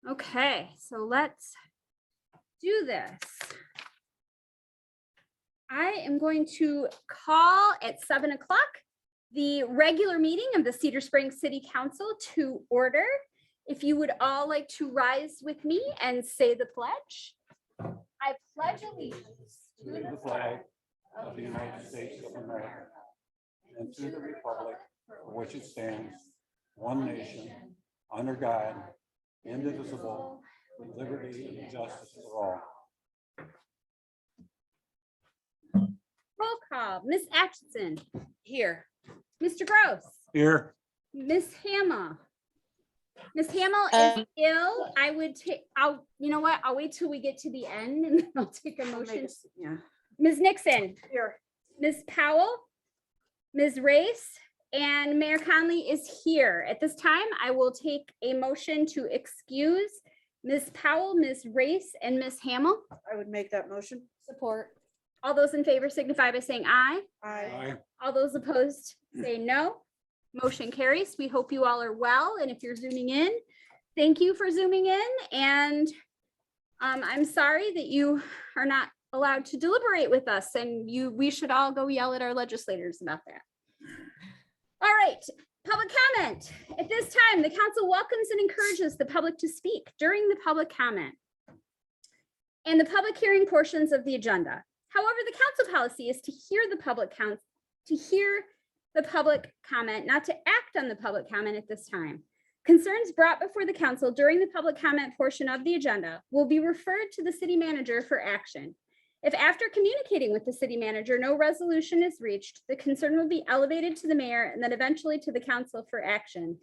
Okay, so let's do this. I am going to call at 7 o'clock the regular meeting of the Cedar Springs City Council to order. If you would all like to rise with me and say the pledge. I pledge allegiance to the flag of the United States of America and to the republic for which it stands, one nation, under God, indivisible, with liberty and justice for all. Roll call. Miss Atchison. Here. Mr. Gross. Here. Miss Hamill. Miss Hamill is ill. I would take, you know what? I'll wait till we get to the end and then I'll take a motion. Yeah. Ms. Nixon. Here. Ms. Powell. Ms. Race. And Mayor Conley is here. At this time, I will take a motion to excuse Ms. Powell, Ms. Race, and Ms. Hamill. I would make that motion. Support. All those in favor signify by saying aye. Aye. All those opposed say no. Motion carries. We hope you all are well. And if you're zooming in, thank you for zooming in. And I'm sorry that you are not allowed to deliberate with us, and we should all go yell at our legislators about that. All right, public comment. At this time, the council welcomes and encourages the public to speak during the public comment and the public hearing portions of the agenda. However, the council policy is to hear the public comment, not to act on the public comment at this time. Concerns brought before the council during the public comment portion of the agenda will be referred to the city manager for action. If after communicating with the city manager, no resolution is reached, the concern will be elevated to the mayor and then eventually to the council for action.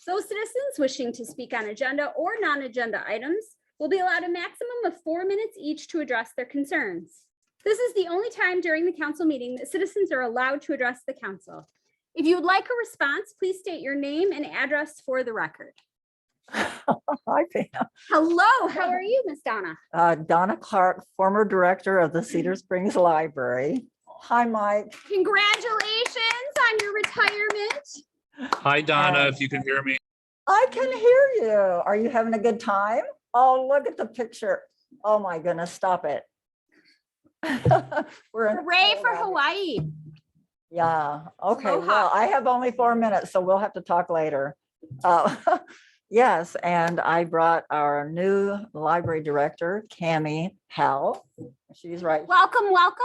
Those citizens wishing to speak on agenda or non-agenda items will be allowed a maximum of 4 minutes each to address their concerns. This is the only time during the council meeting that citizens are allowed to address the council. If you would like a response, please state your name and address for the record. Hi, Pam. Hello, how are you, Miss Donna? Donna Clark, former director of the Cedar Springs Library. Hi, Mike. Congratulations on your retirement. Hi, Donna, if you can hear me. I can hear you. Are you having a good time? Oh, look at the picture. Oh my goodness, stop it. We're in Hooray for Colorado. Hawaii. Yeah, okay, Aloha. well, I have only 4 minutes, so we'll have to talk later. Yes, and I brought our new library director, Cammie Howell. She's right. Welcome, welcome.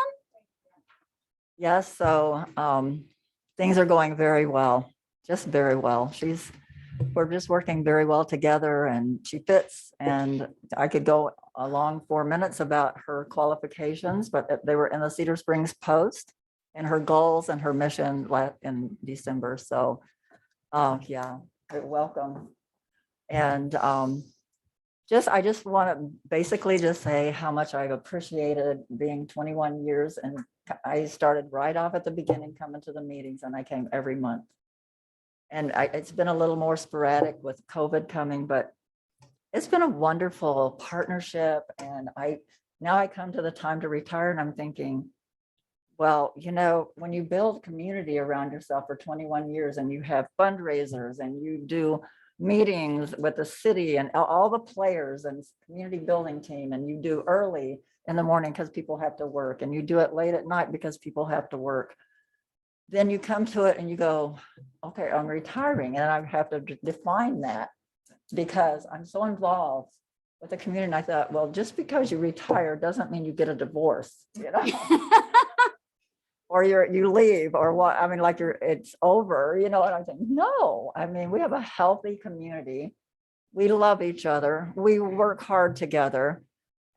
Yes, so things are going very well, just very well. We're just working very well together and she fits, and I could go a long 4 minutes about her qualifications, but they were in the Cedar Springs Post and her goals and her mission in December. So yeah, welcome. And I just want to basically just say how much I've appreciated being 21 years. And I started right off at the beginning coming to the meetings, and I came every month. And it's been a little more sporadic with COVID coming, but it's been a wonderful partnership. And now I come to the time to retire and I'm thinking, well, you know, when you build community around yourself for 21 years and you have fundraisers and you do meetings with the city and all the players and community building team, and you do early in the morning because people have to work, and you do it late at night because people have to work, then you come to it and you go, okay, I'm retiring, and I have to define that because I'm so involved with the community. And I thought, well, just because you retire doesn't mean you get a divorce, you know. Or you leave, or what? I mean, like it's over, you know. And I think, no, I mean, we have a healthy community. We love each other. We work hard together.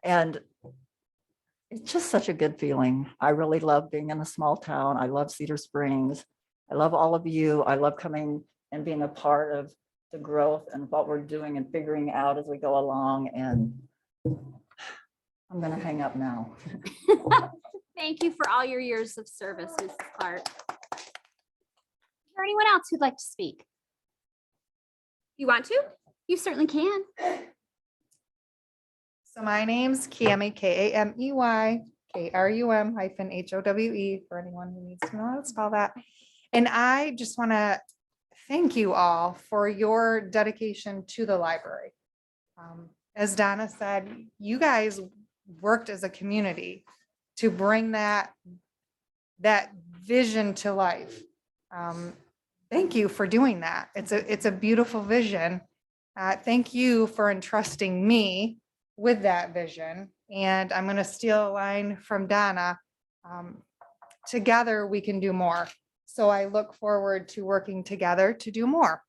And it's just such a good feeling. I really love being in a small town. I love Cedar Springs. I love all of you. I love coming and being a part of the growth and what we're doing and figuring out as we go along. And I'm going to hang up now. Thank you for all your years of service, Mrs. Clark. Is there anyone else who'd like to speak? You want to? You certainly can. So my name's Cammie, Kamey, KRUM-HOWE, for anyone who needs to know how to spell that. And I just want to thank you all for your dedication to the library. As Donna said, you guys worked as a community to bring that vision to life. Thank you for doing that. It's a beautiful vision. Thank you for entrusting me with that vision. And I'm going to steal a line from Donna. Together we can do more. So I look forward to working together to do more.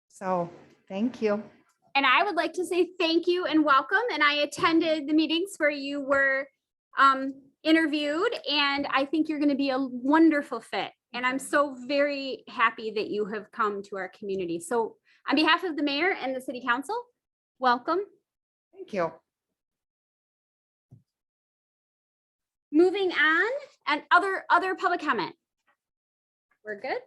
So thank you. And I would like to say thank you and welcome. And I attended the meetings where you were interviewed, and I think you're going to be a wonderful fit. And I'm so very happy that you have come to our community. So on behalf of the mayor and the city council, welcome. Thank you. Moving on, and other public comment. We're good.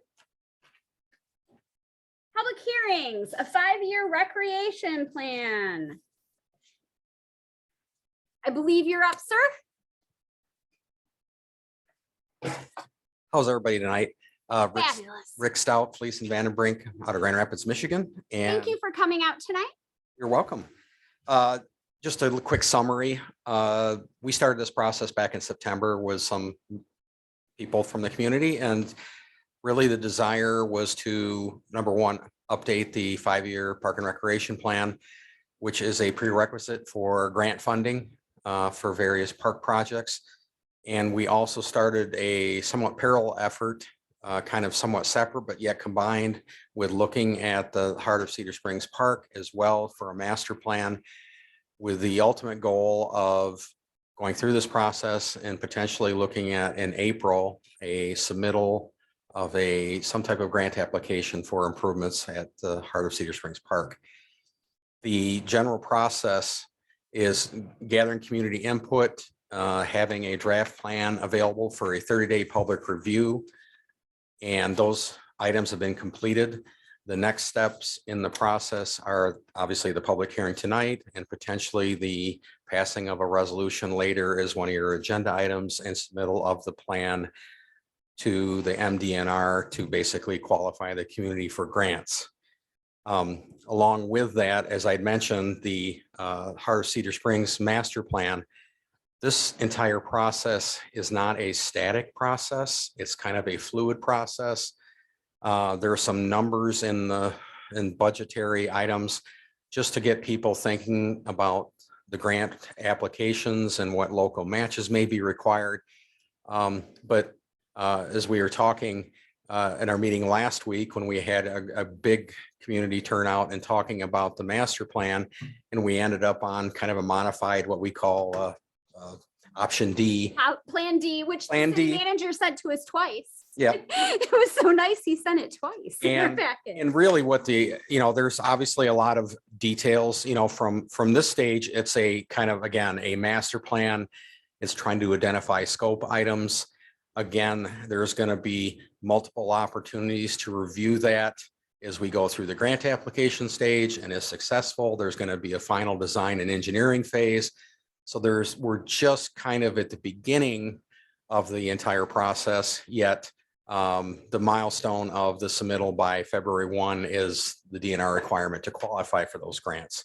Public hearings, a 5-year recreation plan. I believe you're up, sir. How's everybody tonight? Fabulous. Rick Stout, Fleece and Vandenbrink out of Grand Rapids, Michigan. And Thank you for coming out tonight. you're welcome. Just a quick summary. We started this process back in September with some people from the community, and really the desire was to, number one, update the 5-year park and recreation plan, which is a prerequisite for grant funding for various park projects. And we also started a somewhat parallel effort, kind of somewhat separate, but yet combined with looking at the heart of Cedar Springs Park as well for a master plan, with the ultimate goal of going through this process and potentially looking at in April, a submittal of some type of grant application for improvements at the heart of Cedar Springs Park. The general process is gathering community input, having a draft plan available for a 30-day public review. And those items have been completed. The next steps in the process are obviously the public hearing tonight and potentially the passing of a resolution later as one of your agenda items and submittal of the plan to the MDNR to basically qualify the community for grants. Along with that, as I mentioned, the Heart of Cedar Springs master plan, this entire process is not a static process. It's kind of a fluid process. There are some numbers in budgetary items just to get people thinking about the grant applications and what local matches may be required. But as we were talking in our meeting last week, when we had a big community turnout and talking about the master plan, and we ended up on kind of a modified, what we call option D. Plan D, which the Plan city D. manager sent to us twice. Yeah. It was so nice. He sent it twice. in our packet. And really what there's obviously a lot of details, from this stage, it's a kind of, again, a master plan. It's trying to identify scope items. Again, there's going to be multiple opportunities to review that as we go through the grant application stage, and if successful, there's going to be a final design and engineering phase. So we're just kind of at the beginning of the entire process, yet the milestone of the submittal by February 1 is the DNR requirement to qualify for those grants.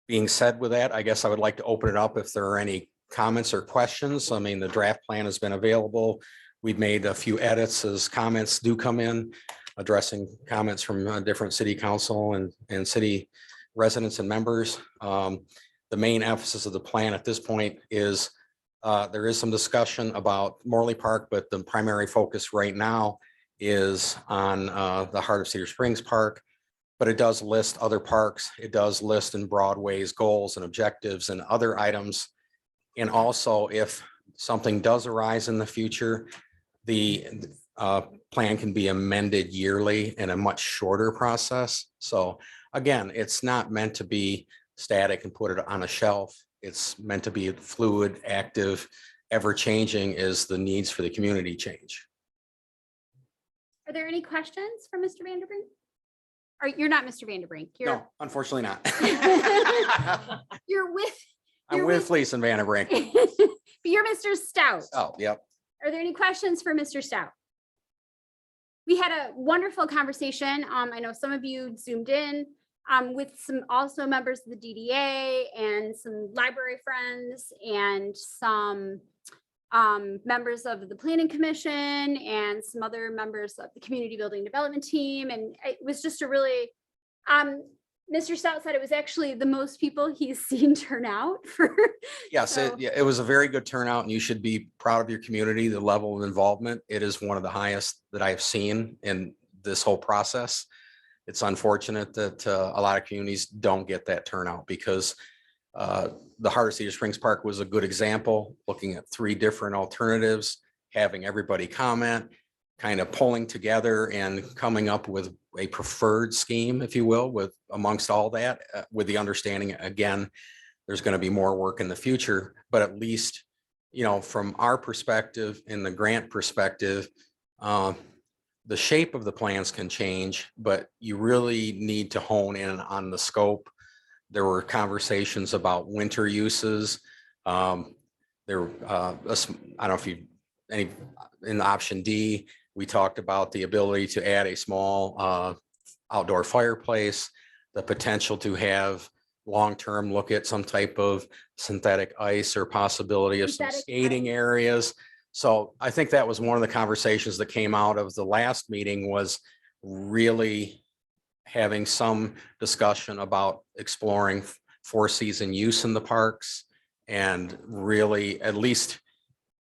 Being said with that, I guess I would like to open it up if there are any comments or questions. I mean, the draft plan has been available. We've made a few edits as comments do come in, addressing comments from different city council and city residents and members. The main emphasis of the plan at this point is there is some discussion about Morley Park, but the primary focus right now is on the Heart of Cedar Springs Park. But it does list other parks. It does list in broad ways goals and objectives and other items. And also, if something does arise in the future, the plan can be amended yearly in a much shorter process. So again, it's not meant to be static and put it on a shelf. It's meant to be fluid, active, ever-changing as the needs for the community change. Are there any questions for Mr. Vanderbrink? Or you're not Mr. Vanderbrink. You're No, unfortunately not. you're with I'm with Fleece and Vandenbrink. but you're Mr. Stout. Oh, yep. Are there any questions for Mr. Stout? We had a wonderful conversation. I know some of you zoomed in. with some also members of the DDA and some library friends and some members of the planning commission and some other members of the community building development team. And it was just a really, Mr. Stout said it was actually the most people he's seen turn out for. Yes, So- it was a very good turnout and you should be proud of your community, the level of involvement. It is one of the highest that I've seen in this whole process. It's unfortunate that a lot of communities don't get that turnout because the Heart of Cedar Springs Park was a good example, looking at 3 different alternatives, having everybody comment, kind of pulling together and coming up with a preferred scheme, if you will, with amongst all that, with the understanding, again, there's going to be more work in the future, but at least, you know, from our perspective and the grant perspective, the shape of the plans can change, but you really need to hone in on the scope. There were conversations about winter uses. I don't know if you, in option D, we talked about the ability to add a small outdoor fireplace, the potential to have long-term look at some type of synthetic ice or possibility of some Synthetic skating ice. areas. So I think that was one of the conversations that came out of the last meeting, was really having some discussion about exploring 4-season use in the parks and really at least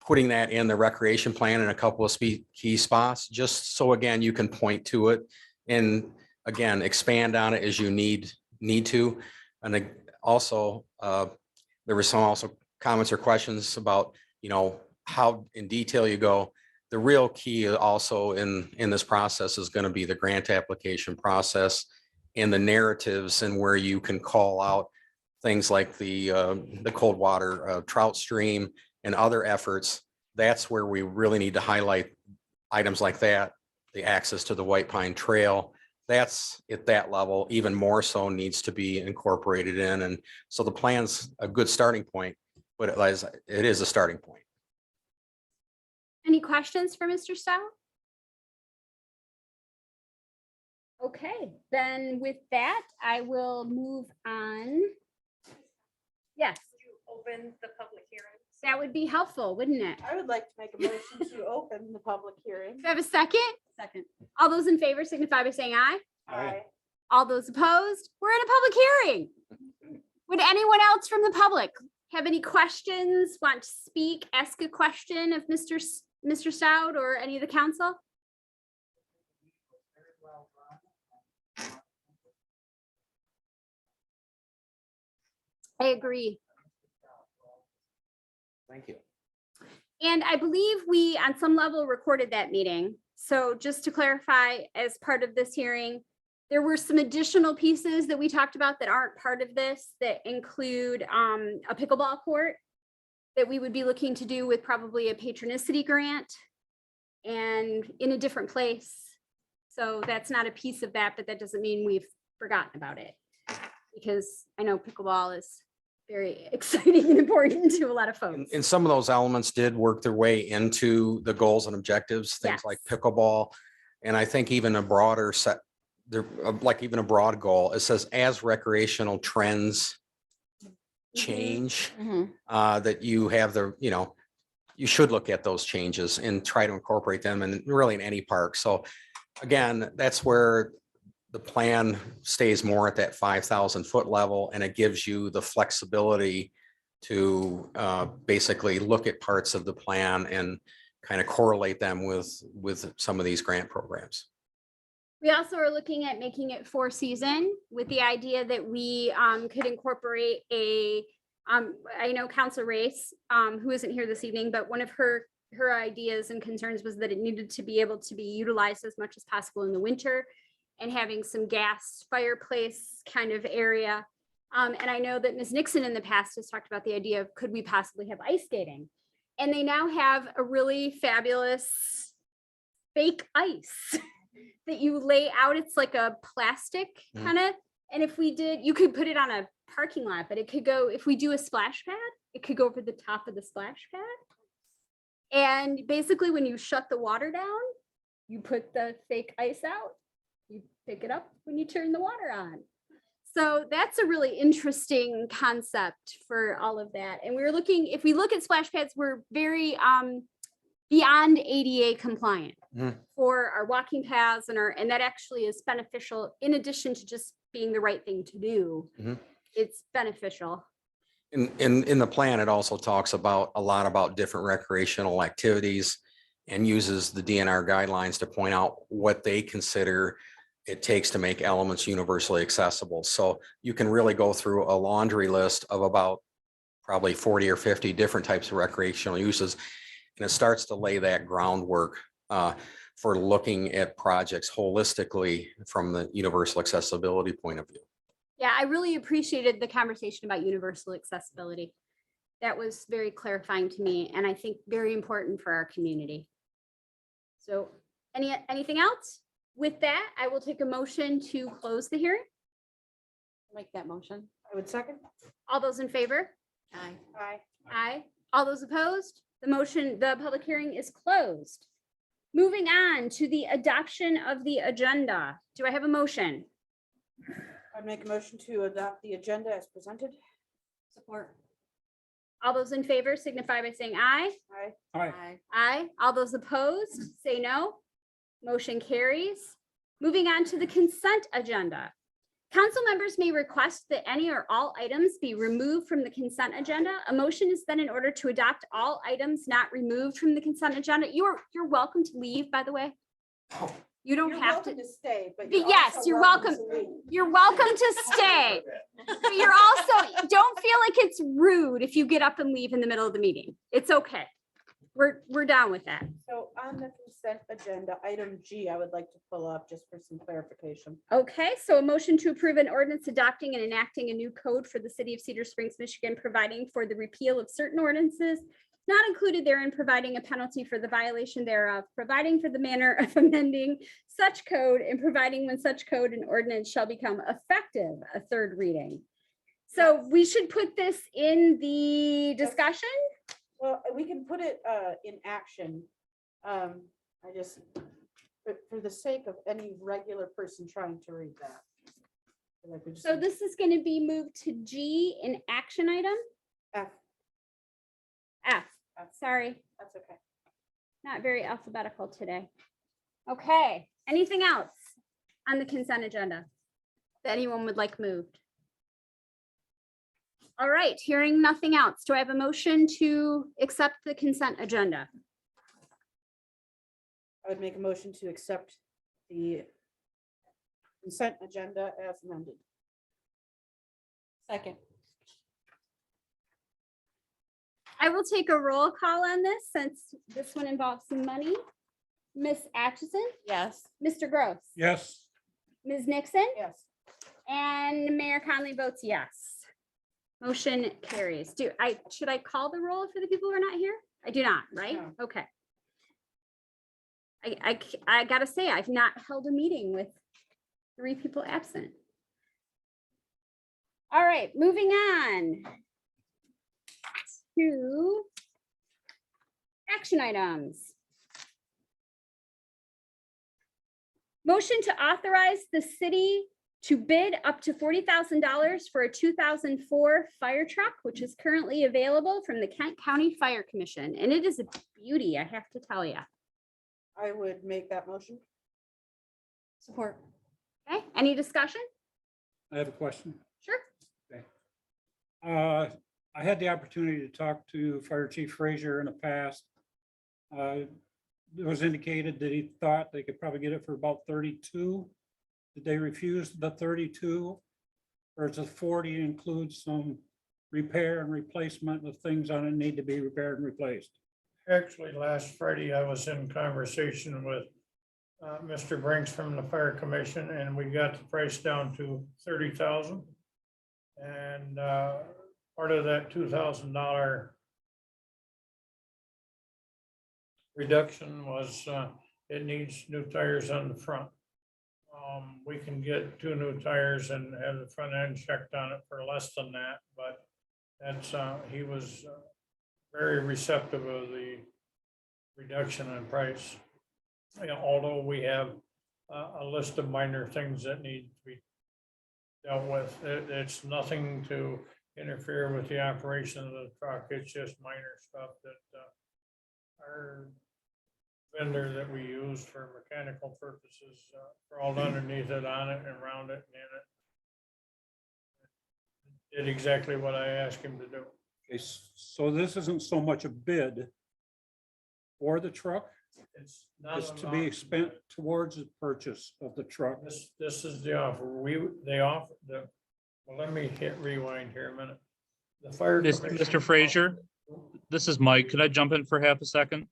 putting that in the recreation plan in a couple of key spots, just so again, you can point to it and again, expand on it as you need to. And also, there were some also comments or questions about, you know, how in detail you go. The real key also in this process is going to be the grant application process and the narratives, and where you can call out things like the cold water trout stream and other efforts. That's where we really need to highlight items like that, the access to the White Pine Trail. That's at that level, even more so needs to be incorporated in. And so the plan's a good starting point, but it is a starting point. Any questions for Mr. Stout? Okay, then with that, I will move on. Yes, Open the public hearing. that would be helpful, wouldn't it? I would like to make a motion to open the public hearing. Do I have a second? Second. All those in favor signify by saying aye. Aye. All those opposed? We're in a public hearing. Would anyone else from the public have any questions, want to speak, ask a question of Mr. Stout or any of the council? I agree. Thank you. And I believe we, on some level, recorded that meeting. So just to clarify, as part of this hearing, there were some additional pieces that we talked about that aren't part of this, that include a pickleball court that we would be looking to do with probably a patronicity grant and in a different place. So that's not a piece of that, but that doesn't mean we've forgotten about it, because I know pickleball is very exciting and important to a lot of folks. And some of those elements did work their way into the goals and objectives, things like Yes. pickleball. And I think even a broader set, there, like even a broad goal, it says as recreational trends change, that you have the, you know, you should look at those changes and try to incorporate them in really in any park. So again, that's where the plan stays more at that 5,000 foot level, and it gives you the flexibility to basically look at parts of the plan and kind of correlate them with some of these grant programs. We also are looking at making it 4-season with the idea that we could incorporate a, I know Councilor Race, who isn't here this evening, but one of her ideas and concerns was that it needed to be able to be utilized as much as possible in the winter, and having some gas fireplace kind of area. And I know that Ms. Nixon in the past has talked about the idea of, could we possibly have ice skating? And they now have a really fabulous fake ice that you lay out. It's like a plastic kind of, and if we did, you could put it on a parking lot, but it could go, if we do a splash pad, it could go over the top of the splash pad. And basically when you shut the water down, you put the fake ice out, you pick it up when you turn the water on. So that's a really interesting concept for all of that. And we were looking, if we look at splash pads, we're very beyond ADA compliant Mhm. for our walking paths and that actually is beneficial in addition to just being the right thing to do. Mhm. It's beneficial. In the plan, it also talks about a lot about different recreational activities and uses the DNR guidelines to point out what they consider it takes to make elements universally accessible. So you can really go through a laundry list of about probably 40 or 50 different types of recreational uses. And it starts to lay that groundwork for looking at projects holistically from the universal accessibility point of view. Yeah, I really appreciated the conversation about universal accessibility. That was very clarifying to me and I think very important for our community. So anything else? With that, I will take a motion to close the hearing. Make that motion. I would second. All those in favor? Aye. Aye. All those opposed? The public hearing is closed. Moving on to the adoption of the agenda. Do I have a motion? I'd make a motion to adopt the agenda as presented. Support. All those in favor signify by saying aye. Aye. Aye. Aye. All those opposed, say no. Motion carries. Moving on to the consent agenda. Council members may request that any or all items be removed from the consent agenda. A motion is then in order to adopt all items not removed from the consent agenda. You're welcome to leave, by the way. You don't You're have to. welcome to stay, but Yes, also you're welcome. to leave. You're welcome to stay. But you're also, don't feel like it's rude if you get up and leave in the middle of the meeting. It's okay. We're down with that. So on the consent agenda, item G, I would like to pull up just for some clarification. Okay, so a motion to approve an ordinance adopting and enacting a new code for the city of Cedar Springs, Michigan, providing for the repeal of certain ordinances not included therein, providing a penalty for the violation thereof, providing for the manner of amending such code, and providing when such code and ordinance shall become effective, a third reading. So we should put this in the discussion. Well, we can put it in action. I just, for the sake of any regular person trying to read that. I feel like we just So need this is going to be moved to G, an action item. F. F, sorry, That's okay. not very alphabetical today. Okay, anything else on the consent agenda that anyone would like moved? All right, hearing nothing else. Do I have a motion to accept the consent agenda? I would make a motion to accept the consent agenda as amended. Second. I will take a roll call on this since this one involves some money. Miss Atchison, Yes. Mr. Gross, Yes. Ms. Nixon, Yes. and Mayor Conley votes yes. Motion carries. Should I call the roll for the people who are not here? I do not, right? No. Okay. I gotta say, I've not held a meeting with 3 people absent. All right, moving on to action items. Motion to authorize the city to bid up to $40,000 for a 2004 fire truck, which is currently available from the Kent County Fire Commission. And it is a beauty, I have to tell you. I would make that motion. Support. Okay, any discussion? I have a question. Sure. I had the opportunity to talk to Fire Chief Frazier in the past. It was indicated that he thought they could probably get it for about 32. Did they refuse the 32? Or does the 40 include some repair and replacement of things on it need to be repaired and replaced? Actually, last Friday, I was in conversation with Mr. Brinks from the Fire Commission, and we got the price down to 30,000. And part of that $2,000 reduction was it needs new tires on the front. We can get 2 new tires and have the front end checked on it for less than that, but that's he was very receptive of the reduction in price. You know, although we have a list of minor things that need to be dealt with. It's nothing to interfere with the operation of the truck. It's just minor stuff that our vendor that we use for mechanical purposes crawled underneath it, on it, and around it, and in it. Did exactly what I asked him to do. Okay, so this isn't so much a bid for the truck, It's not it's an to be option. spent towards the purchase of the truck. This is the offer. They offer the, well, let me hit rewind here a minute. The fire. Mr. commission- Frazier, this is Mike. Could I jump in for half a second?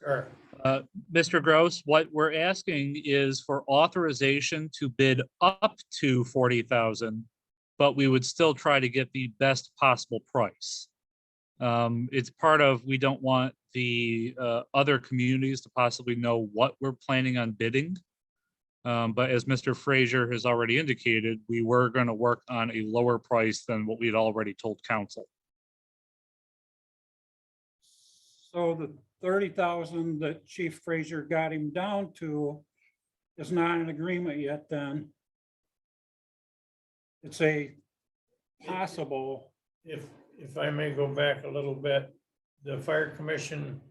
Sure. Mr. Gross, what we're asking is for authorization to bid up to 40,000, but we would still try to get the best possible price. It's part of, we don't want the other communities to possibly know what we're planning on bidding. But as Mr. Frazier has already indicated, we were going to work on a lower price than what we had already told council. So the 30,000 that Chief Frazier got him down to is not an agreement yet then. It's a possible, If I may go back a little bit, the fire commission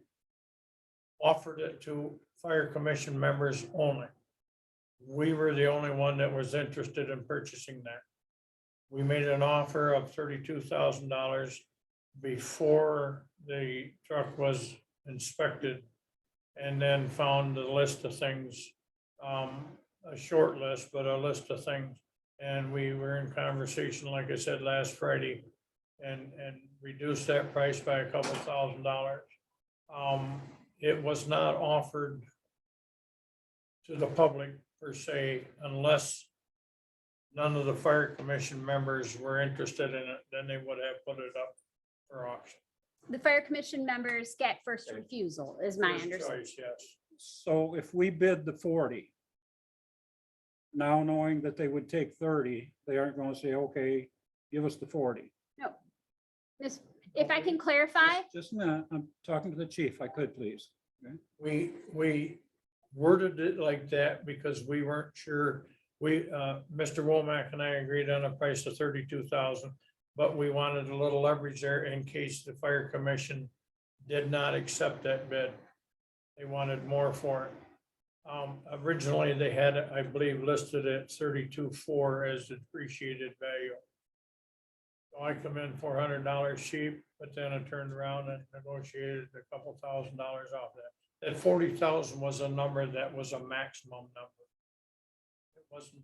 offered it to fire commission members only. We were the only one that was interested in purchasing that. We made an offer of $32,000 before the truck was inspected, and then found the list of things, a short list, but a list of things. And we were in conversation, like I said, last Friday, and reduced that price by a couple $1,000s. It was not offered to the public per se, unless none of the fire commission members were interested in it, then they would have put it up for auction. The fire commission members get first refusal, is my First understanding. choice, yes. so if we bid the 40, now knowing that they would take 30, they aren't going to say, okay, give us the 40. No. Miss, if I can clarify, Just a minute, I'm talking to the chief, if I could, please. We worded it like that because we weren't sure. Mr. Womack and I agreed on a price of 32,000, but we wanted a little leverage there in case the fire commission did not accept that bid. They wanted more for it. Originally, they had, I believe, listed at 32.4 as the depreciated value. So I come in $400 cheap, but then I turned around and negotiated a couple $1,000s off that. That 40,000 was a number that was a maximum number. It wasn't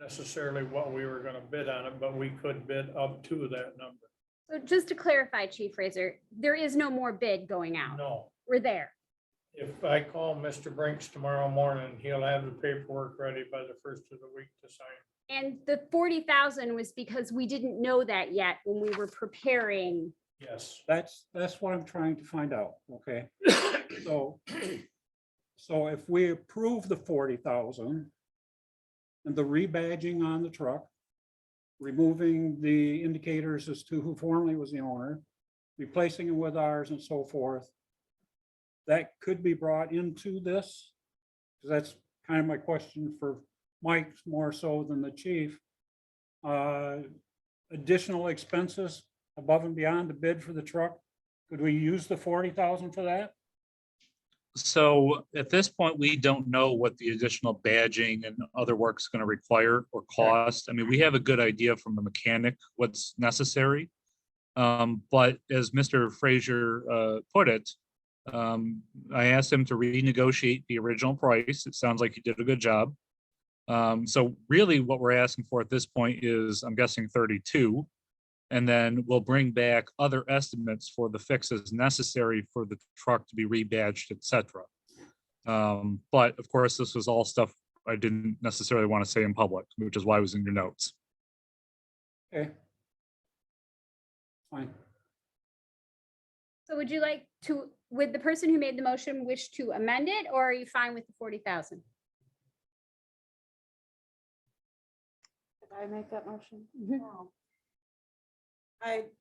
necessarily what we were gonna bid on it, but we could bid up to that number. so just to clarify, Chief Fraser, there is no more bid going out. No, We're there. if I call Mr. Brinks tomorrow morning, he'll have the paperwork ready by the first of the week to sign. And the 40,000 was because we didn't know that yet when we were preparing. Yes, That's what I'm trying to find out, okay? So if we approve the 40,000 and the rebadging on the truck, removing the indicators as to who formerly was the owner, replacing it with ours and so forth, that could be brought into this? Because that's kind of my question for Mike more so than the chief. Additional expenses above and beyond the bid for the truck, could we use the 40,000 for that? So at this point, we don't know what the additional badging and other work is going to require or cost. I mean, we have a good idea from the mechanic what's necessary. But as Mr. Frazier put it, I asked him to renegotiate the original price. It sounds like he did a good job. So really what we're asking for at this point is, I'm guessing 32. And then we'll bring back other estimates for the fixes necessary for the truck to be rebadged, et cetera. But of course, this was all stuff I didn't necessarily want to say in public, which is why it was in your notes. Okay. Fine. So would you like to, would the person who made the motion wish to amend it, or are you fine with the 40,000? Did I make that motion? Mhm. No.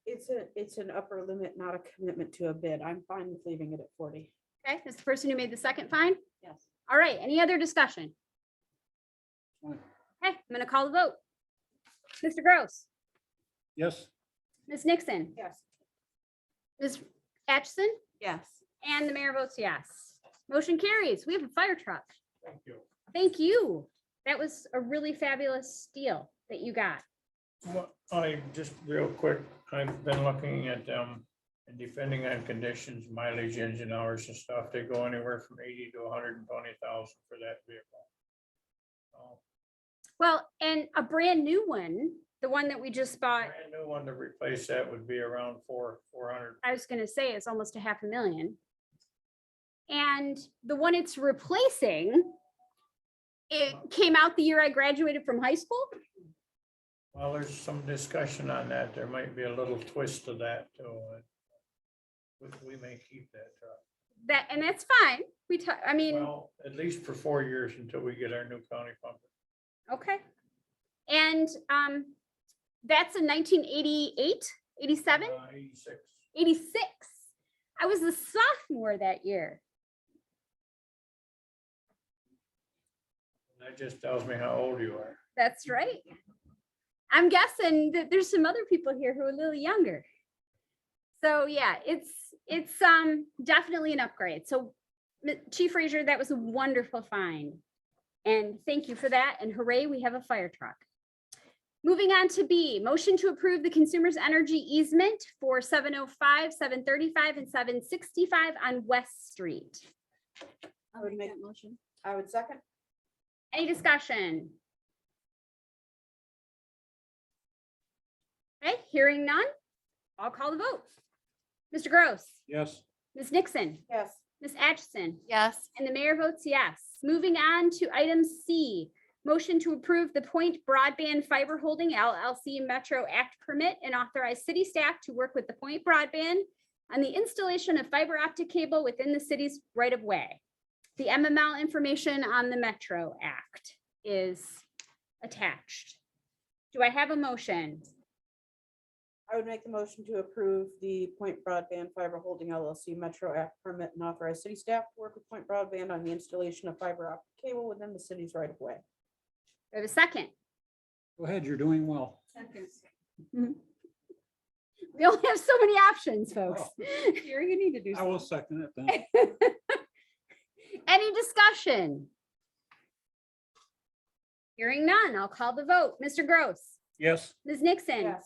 It's an upper limit, not a commitment to a bid. I'm fine with leaving it at 40. Okay, is the person who made the second fine? Yes. All right, any other discussion? Fine. Okay, I'm gonna call the vote. Mr. Gross, Yes. Ms. Nixon, Yes. Ms. Atchison, Yes. and the mayor votes yes. Motion carries. We have a fire truck. Thank you. Thank you. That was a really fabulous deal that you got. Well, I just real quick, I've been looking at them and depending on conditions, mileage, engine hours and stuff, they go anywhere from 80 to 120,000 for that vehicle. So, Well, and a brand new one, the one that we just bought, brand new one to replace that would be around 400. I was gonna say it's almost a $500,000. And the one it's replacing, it came out the year I graduated from high school. Well, there's some discussion on that. There might be a little twist to that too. We may keep that truck. And that's fine. I mean, Well, at least for 4 years until we get our new county pumper. okay. And that's a 1988, 87, 86. 86. I was a sophomore that year. That just tells me how old you are. That's right. I'm guessing that there's some other people here who are a little younger. So yeah, it's definitely an upgrade. So Chief Frazier, that was a wonderful find. And thank you for that. And hooray, we have a fire truck. Moving on to B, motion to approve the Consumers Energy easement for 705, 735, and 765 on West Street. I would make that motion. I would second. Any discussion? Okay, hearing none, I'll call the vote. Mr. Gross, Yes. Ms. Nixon, Yes. Ms. Atchison, Yes. and the mayor votes yes. Moving on to item C, motion to approve the Point Broadband Fiber Holding LLC Metro Act permit and authorize city staff to work with the Point Broadband on the installation of fiber optic cable within the city's right of way. The MML information on the Metro Act is attached. Do I have a motion? I would make the motion to approve the Point Broadband Fiber Holding LLC Metro Act permit and authorize city staff to work with Point Broadband on the installation of fiber optic cable within the city's right of way. Do I have a second? Go ahead, you're doing well. We only have so many options, folks. Here, you need to do I will second it then. Any discussion? Hearing none, I'll call the vote. Mr. Gross, Yes. Ms. Nixon, Yes.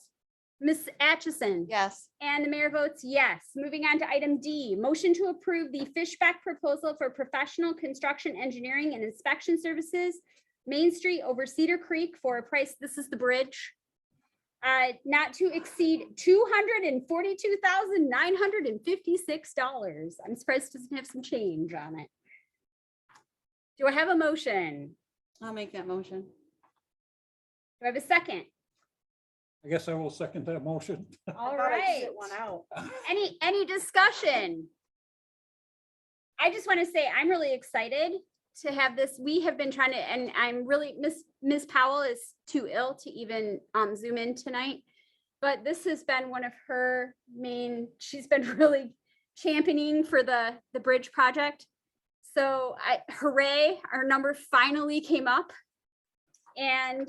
Ms. Atchison, Yes. and the mayor votes yes. Moving on to item D, motion to approve the Fishback proposal for professional construction engineering and inspection services, Main Street over Cedar Creek for a price, this is the bridge, not to exceed $242,956. I'm surprised it doesn't have some change on it. Do I have a motion? I'll make that motion. Do I have a second? I guess I will second that motion. All right. One out. Any discussion? I just want to say I'm really excited to have this. We have been trying to, and I'm really, Miss Powell is too ill to even Zoom in tonight. But this has been one of her main, she's been really championing for the bridge project. So hooray, our number finally came up. And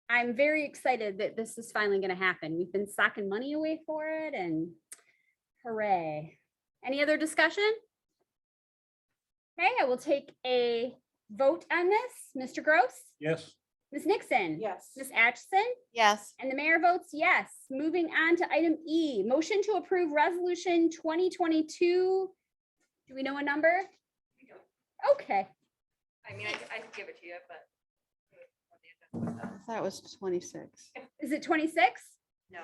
I'm very excited that this is finally going to happen. We've been socking money away for it and hooray. Any other discussion? Okay, I will take a vote on this. Mr. Gross, Yes. Ms. Nixon. Yes. Ms. Atchison, Yes. and the mayor votes yes. Moving on to item E, motion to approve resolution 2022. Do we know a number? Okay, I mean, I can give it to you, but. That was 26. is it 26? No.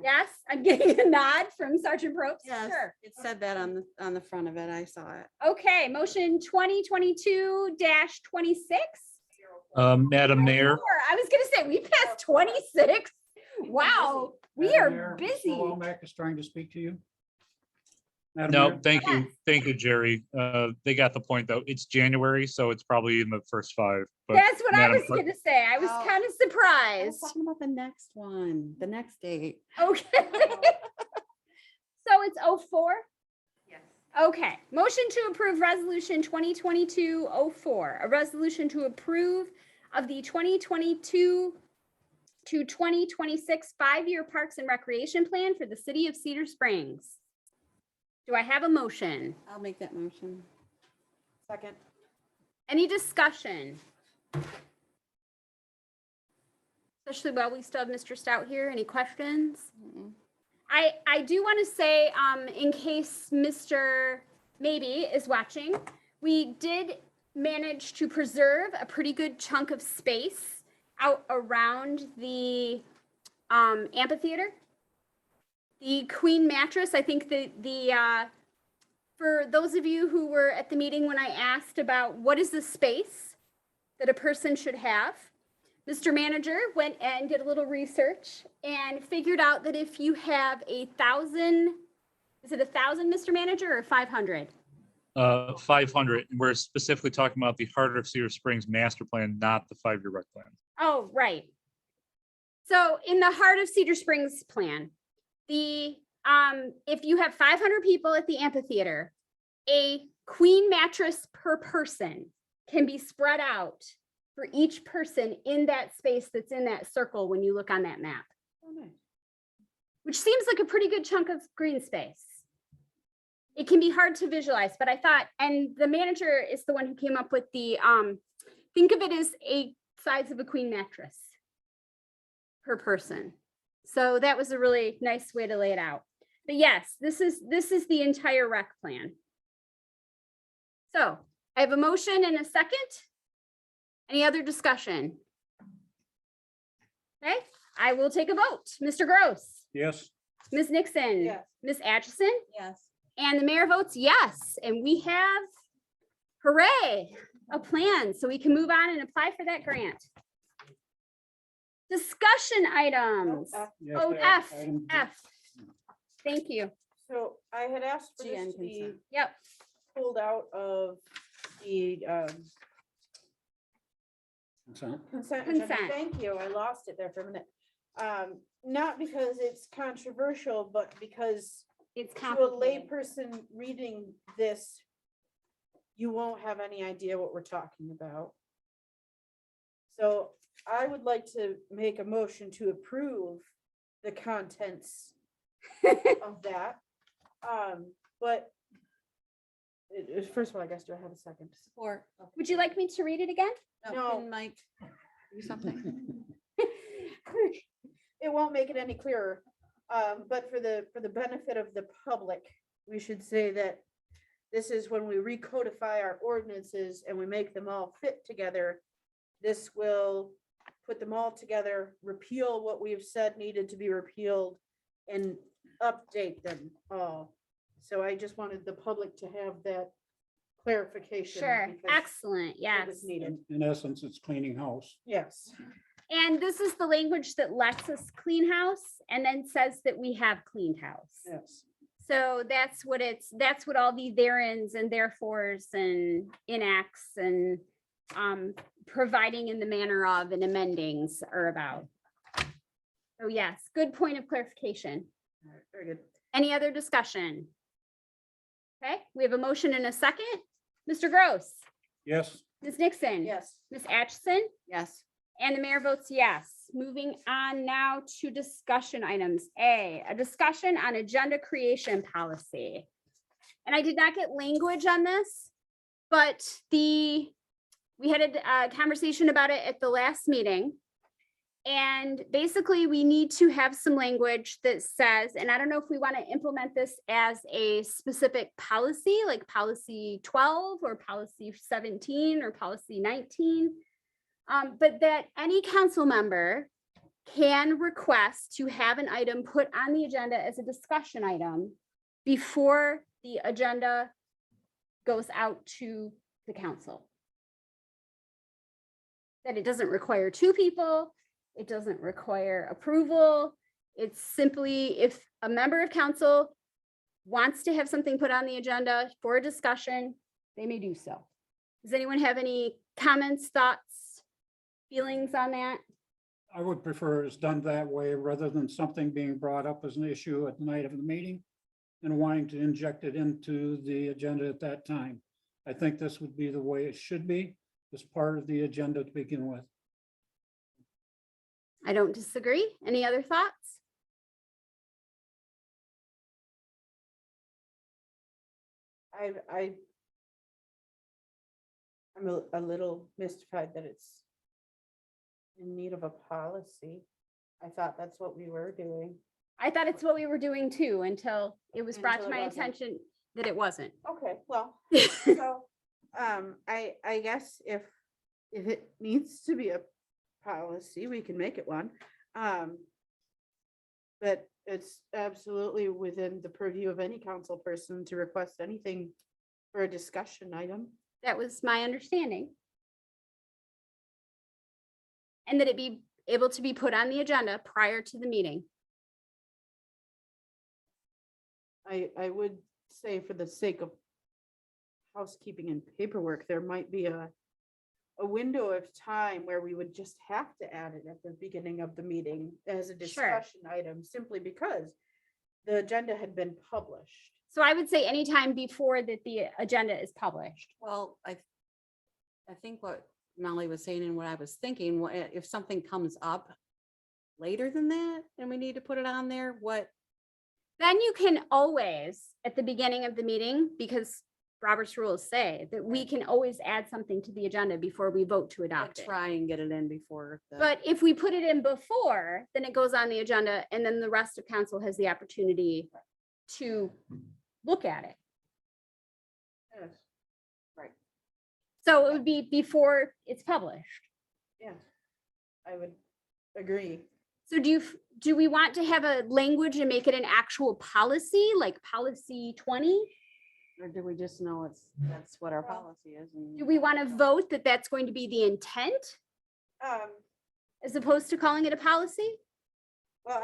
Yes, I'm getting a nod from Sergeant Probst. Yes. Sure. It said that on the front of it. I saw it. Okay, motion 2022-26. Madam Mayor, I was gonna say, we passed 26. Wow, we Madam are Mayor, Mr. busy. Womack is trying to speak to you. Madam no, Mayor? thank you. Thank you, Jerry. They got the point though. It's January, so it's probably in the first 5. But That's what I Madam was Clerk- gonna say. I was Oh. kind of I was surprised. talking about the next one, the next date. Okay. So it's 04? Yes. Okay, motion to approve resolution 2022-04, a resolution to approve of the 2022 to 2026 5-year Parks and Recreation Plan for the city of Cedar Springs. Do I have a motion? I'll make that motion. Second. Any discussion? Especially while we still have Mr. Stout here. Any questions? I do want to say, in case Mr. Maybe is watching, we did manage to preserve a pretty good chunk of space out around the amphitheater. The queen mattress, I think for those of you who were at the meeting when I asked about what is the space that a person should have, Mr. Manager went and did a little research and figured out that if you have 1,000, is it 1,000, Mr. Manager, or 500? 500. And we're specifically talking about the Heart of Cedar Springs master plan, not the 5-year rec plan. Oh, right. So in the Heart of Cedar Springs plan, if you have 500 people at the amphitheater, a queen mattress per person can be spread out for each person in that space that's in that circle when you look on that map, which seems like a pretty good chunk of green space. It can be hard to visualize, but I thought, and the manager is the one who came up with the, think of it as a size of a queen mattress per person. So that was a really nice way to lay it out. But yes, this is the entire rec plan. So I have a motion and a second. Any other discussion? Okay, I will take a vote. Mr. Gross, Yes. Ms. Nixon, Yes. Ms. Atchison, Yes. and the mayor votes yes. And we have, hooray, a plan so we can move on and apply for that grant. Discussion items. Yes, Oh, that F, item- F. Thank you. So I had asked for this GN to be consent. Yep. pulled out of the Consent. consent agenda. Consent. Thank you. I lost it there for a minute. Not because it's controversial, but because It's to a complicated. layperson reading this, you won't have any idea what we're talking about. So I would like to make a motion to approve the contents of that. But first of all, I guess, do I have a second? Support. Would you like me to read it again? No. Can Mike do something? It won't make it any clearer. But for the benefit of the public, we should say that this is when we recodify our ordinances and we make them all fit together. This will put them all together, repeal what we've said needed to be repealed, and update them all. So I just wanted the public to have that clarification. Sure, because excellent, it yes. was needed. In essence, it's cleaning house. Yes. And this is the language that lets us clean house and then says that we have cleaned house. Yes. So that's what all the thereins and therefores and enacts and providing in the manner of and amendings are about. So yes, good point of clarification. All right, very good. Any other discussion? Okay, we have a motion and a second. Mr. Gross, Yes. Ms. Nixon. Yes. Ms. Atchison, Yes. and the mayor votes yes. Moving on now to discussion items. A discussion on agenda creation policy. And I did not get language on this, but we had a conversation about it at the last meeting. And basically we need to have some language that says, and I don't know if we want to implement this as a specific policy, like policy 12 or policy 17 or policy 19. But that any council member can request to have an item put on the agenda as a discussion item before the agenda goes out to the council. That it doesn't require 2 people, it doesn't require approval. It's simply if a member of council wants to have something put on the agenda for a discussion, they may do so. Does anyone have any comments, thoughts, feelings on that? I would prefer it's done that way rather than something being brought up as an issue at the night of the meeting and wanting to inject it into the agenda at that time. I think this would be the way it should be, as part of the agenda to begin with. I don't disagree. Any other thoughts? I'm a little mystified that it's in need of a policy. I thought that's what we were doing. I thought it's what we were doing too until it was brought to Until it my wasn't. attention that it wasn't. Okay, well, so, I guess if it needs to be a policy, we can make it one. But it's absolutely within the purview of any council person to request anything for a discussion item. That was my understanding. And that it be able to be put on the agenda prior to the meeting. I would say for the sake of housekeeping and paperwork, there might be a window of time where we would just have to add it at the beginning of the meeting as a discussion item, simply because the agenda had been published. So I would say anytime before that the agenda is published. Well, I think what Molly was saying and what I was thinking, if something comes up later than that, and we need to put it on there, what? Then you can always, at the beginning of the meeting, because Robert's rules say that we can always add something to the agenda before we vote to adopt it. Try and get it in before. But if we put it in before, then it goes on the agenda and then the rest of council has the opportunity to look at it. Yes, So it would be before it's published. yes, I would agree. So do we want to have a language and make it an actual policy, like policy 20? Or do we just know that's what our policy is? and- Do we want to vote that that's going to be the intent as opposed to calling it a policy? Well,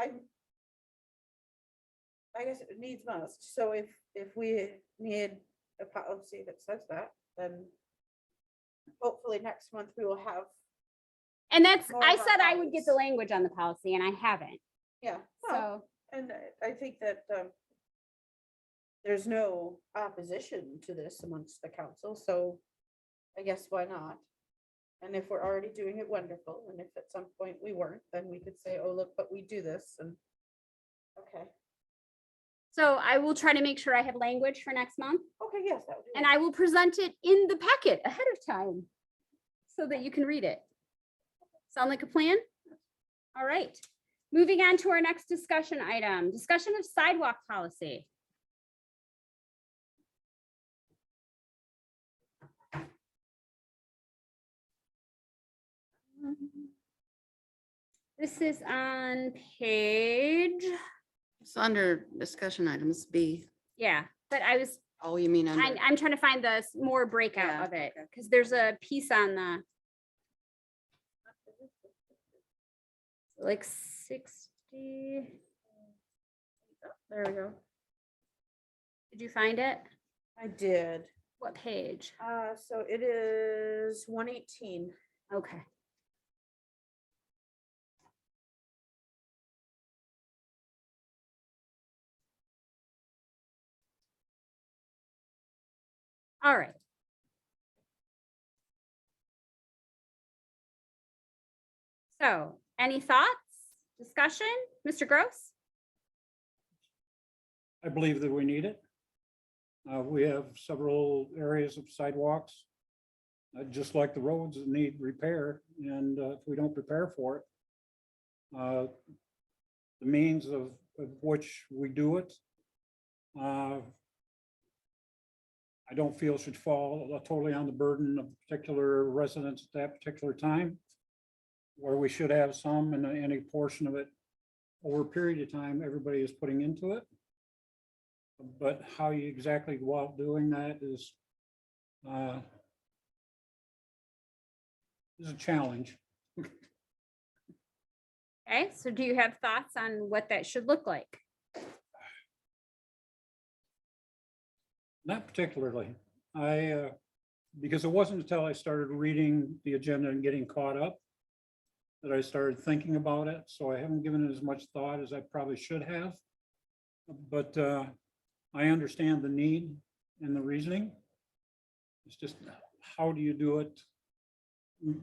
I guess it needs must. So if we need a policy that says that, then hopefully next month we will have, And that's, More I of our said I would get the policies. language on the policy and I haven't. yeah. well, So, And I think that there's no opposition to this amongst the council, so I guess why not? And if we're already doing it, wonderful. And if at some point we weren't, then we could say, oh, look, but we do this and, okay, so I will try to make sure I have language for next month okay, yes, that would be. and I will present it in the packet ahead of time so that you can read it. Sound like a plan? All right. Moving on to our next discussion item, discussion of sidewalk policy. This is on page, It's under discussion items B. yeah, but I was, Oh, you mean under? I'm trying to find the more breakout Yeah, of it, okay. because there's a piece on the like 60. Oh, there we go. Did you find it? I did. What page? So it is 118. Okay. All right. So, any thoughts, discussion, Mr. Gross? I believe that we need it. We have several areas of sidewalks, just like the roads that need repair, and if we don't prepare for it, the means of which we do it, I don't feel should fall totally on the burden of particular residents at that particular time, where we should have some and any portion of it over a period of time, everybody is putting into it. But how you exactly go out doing that is a challenge. Okay, so do you have thoughts on what that should look like? Not particularly. Because it wasn't until I started reading the agenda and getting caught up that I started thinking about it. So I haven't given it as much thought as I probably should have. But I understand the need and the reasoning. It's just, how do you do it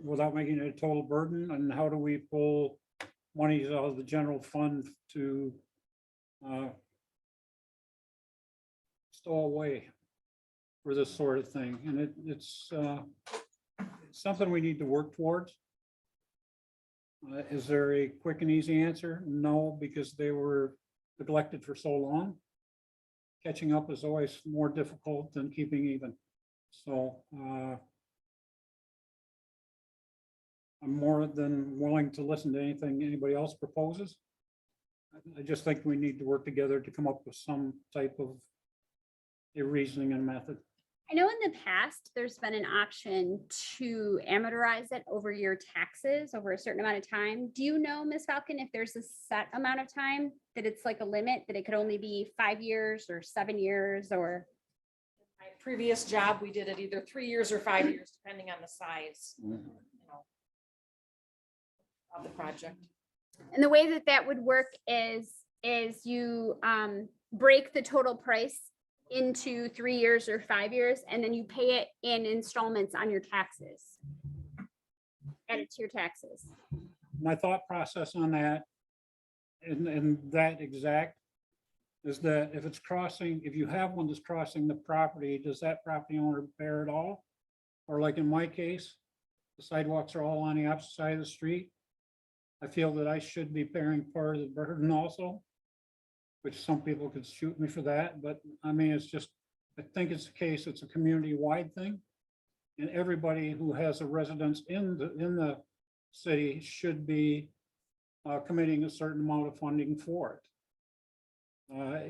without making it a total burden? And how do we pull monies out of the general fund to stow away for this sort of thing. And it's something we need to work towards. Is there a quick and easy answer? No, because they were neglected for so long. Catching up is always more difficult than keeping even. So I'm more than willing to listen to anything anybody else proposes. I just think we need to work together to come up with some type of a reasoning and method. I know in the past, there's been an option to amortize it over your taxes over a certain amount of time. Do you know, Ms. Falcon, if there's a set amount of time that it's like a limit, that it could only be 5 years or 7 years or? My previous job, we did it either 3 years or 5 years, depending on the size, you know, of the project. And the way that that would work is you break the total price into 3 years or 5 years, and then you pay it in installments on your taxes. Add it to your taxes. My thought process on that, and that exact, is that if it's crossing, if you have one that's crossing the property, does that property owner bear it all? Or like in my case, the sidewalks are all on the opposite side of the street. I feel that I should be bearing part of the burden also, which some people could shoot me for that, but I mean, it's just, I think it's the case, it's a community-wide thing. And everybody who has a residence in the city should be committing a certain amount of funding for it.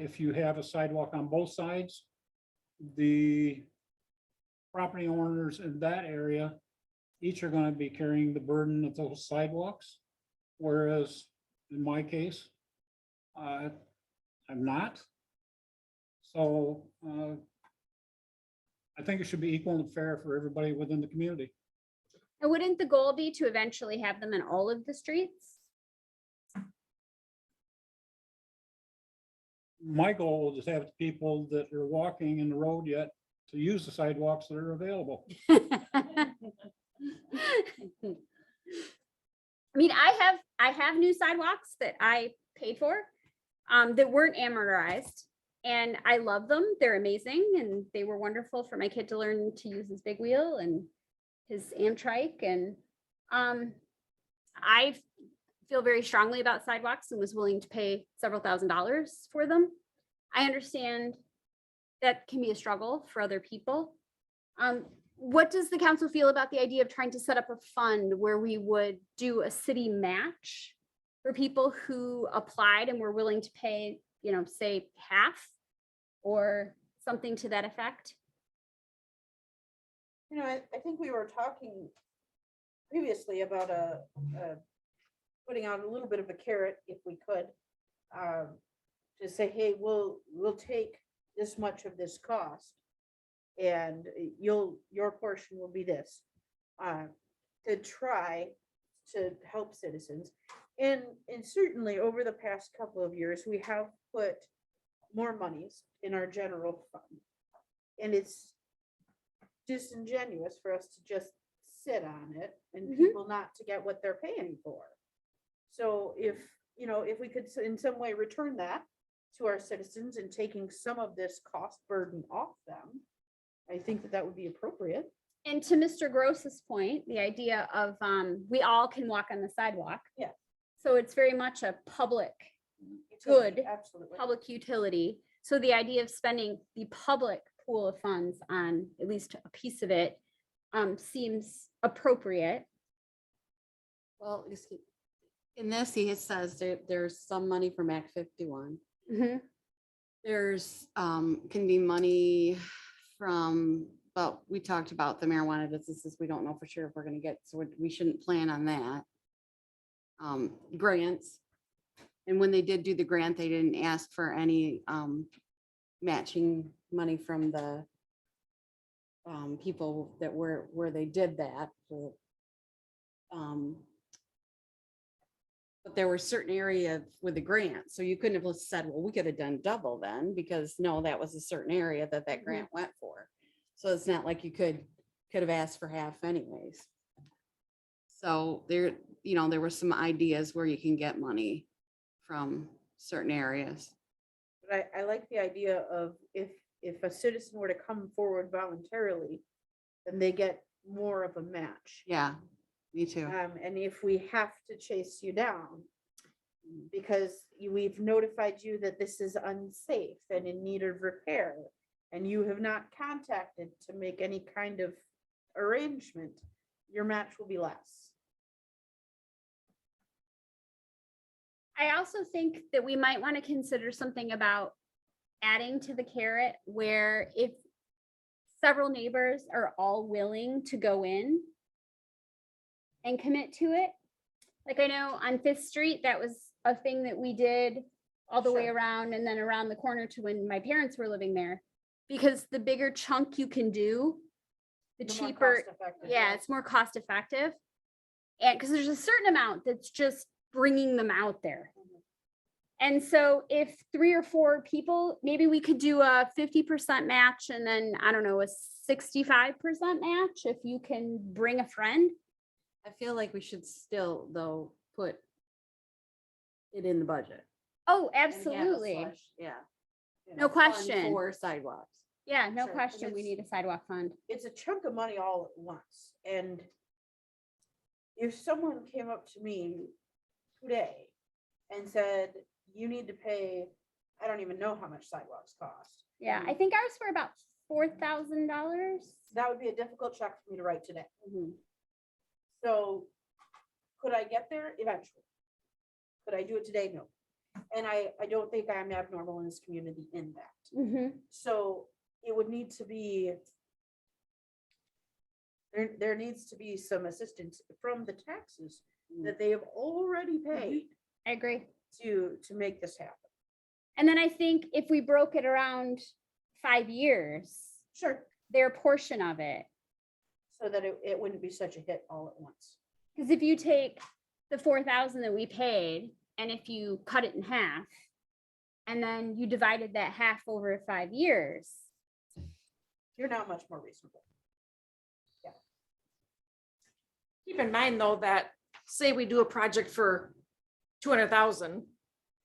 If you have a sidewalk on both sides, the property owners in that area each are going to be carrying the burden of those sidewalks. Whereas in my case, I'm not. So I think it should be equal and fair for everybody within the community. And wouldn't the goal be to eventually have them in all of the streets? My goal is to have people that are walking in the road yet to use the sidewalks that are available. I mean, I have new sidewalks that I paid for that weren't amortized, and I love them. They're amazing, and they were wonderful for my kid to learn to use his big wheel and his Amtrak. And I feel very strongly about sidewalks and was willing to pay several $1,000s for them. I understand that can be a struggle for other people. What does the council feel about the idea of trying to set up a fund where we would do a city match for people who applied and were willing to pay, you know, say half or something to that effect? You know, I think we were talking previously about putting out a little bit of a carrot if we could. To say, hey, we'll take this much of this cost and your portion will be this, to try to help citizens. And certainly over the past couple of years, we have put more monies in our general fund. And it's disingenuous for us to just sit on it and people not to get what they're paying for. So if we could in some way return that to our citizens and taking some of this cost burden off them, I think that would be appropriate. And to Mr. Gross's point, the idea of we all can walk on the sidewalk. Yeah. So it's very much a public good, Absolutely. public utility. So the idea of spending the public pool of funds on at least a piece of it seems appropriate. Well, in this, he says there's some money from Act 51. Mhm. There's can be money from, well, we talked about the marijuana businesses. We don't know for sure if we're going to get, so we shouldn't plan on that. Grants. And when they did do the grant, they didn't ask for any matching money from the people that were where they did that. So, but there were certain areas with the grant, so you couldn't have said, well, we could have done double then, because no, that was a certain area that grant went for. So it's not like you could have asked for half anyways. So you know, there were some ideas where you can get money from certain areas. But I like the idea of if a citizen were to come forward voluntarily, then they get more of a match. Yeah, me too. And if we have to chase you down, because we've notified you that this is unsafe and in need of repair, and you have not contacted to make any kind of arrangement, your match will be less. I also think that we might want to consider something about adding to the carrot where if several neighbors are all willing to go in and commit to it. Like I know on Fifth Street, that was a thing that we did all the way Sure. around and then around the corner to when my parents were living there. Because the bigger chunk you can do, the The more cheaper, cost-effective, yeah, it's more cost effective. And because there's a certain amount that's just bringing them out there. And so if 3 or 4 people, maybe we could do a 50% match and then, I don't know, a 65% match if you can bring a friend. I feel like we should still, though, put it in the budget. Oh, and have a absolutely. slush, Yeah. No fund question. For sidewalks. Yeah, no Sure, 'cause question. We it's- need a sidewalk fund. It's a chunk of money all at once. And if someone came up to me today and said, you need to pay, I don't even know how much sidewalks cost. Yeah, I think ours were about $4,000. That would be a difficult check for me to write today. Mhm. So could I get there? Eventually. Could I do it today? No. And I don't think I'm abnormal in this community in that. Mhm. So it would need to be, there needs to be some assistance from the taxes that they have already paid I agree. to make this happen. And then I think if we broke it around 5 years, Sure. their portion of it. So that it wouldn't be such a hit all at once. Because if you take the 4,000 that we paid, and if you cut it in half, and then you divided that half over 5 years, You're now much more reasonable. Keep in mind, though, that say we do a project for 200,000,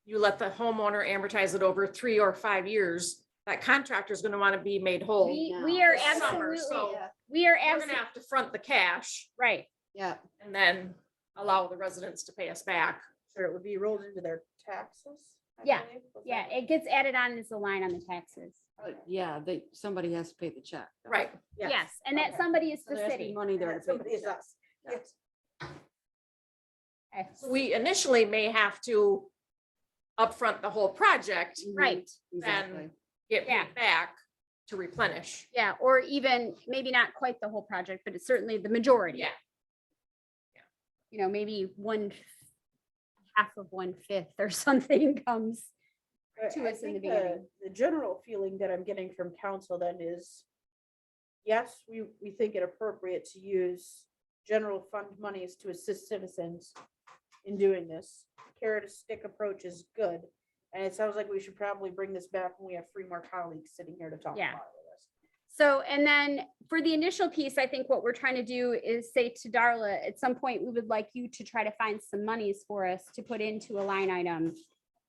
you let the homeowner amortize it over 3 or 5 years, that contractor is gonna want to be made whole. we are this summer, absolutely, so we are We're gonna absolutely, have to front the cash right. Yeah. and then allow the residents to pay us back. Sure, it would be rolled into their taxes. I Yeah, believe. Was Yeah, that- it gets added on as a line on the taxes. But yeah, somebody has to pay the check. though. Right. Yes, and that Okay. somebody is So the there has to be city. money there to That pay somebody the is check. us. Yes. Okay. So we initially may have to upfront the whole project, Mhm, Right, Exactly. get Yeah. paid back to replenish. yeah, or even maybe not quite the whole project, but it's certainly the majority. Yeah. You know, maybe half of 1/5 or something comes. To I us in the think beginning. The general feeling that I'm getting from council then is, yes, we think it appropriate to use general fund monies to assist citizens in doing this. Carrot stick approach is good. And it sounds like we should probably bring this back when we have 3 more colleagues sitting here to talk Yeah. about this. So, and then for the initial piece, I think what we're trying to do is say to Darla, at some point, we would like you to try to find some monies for us to put into a line item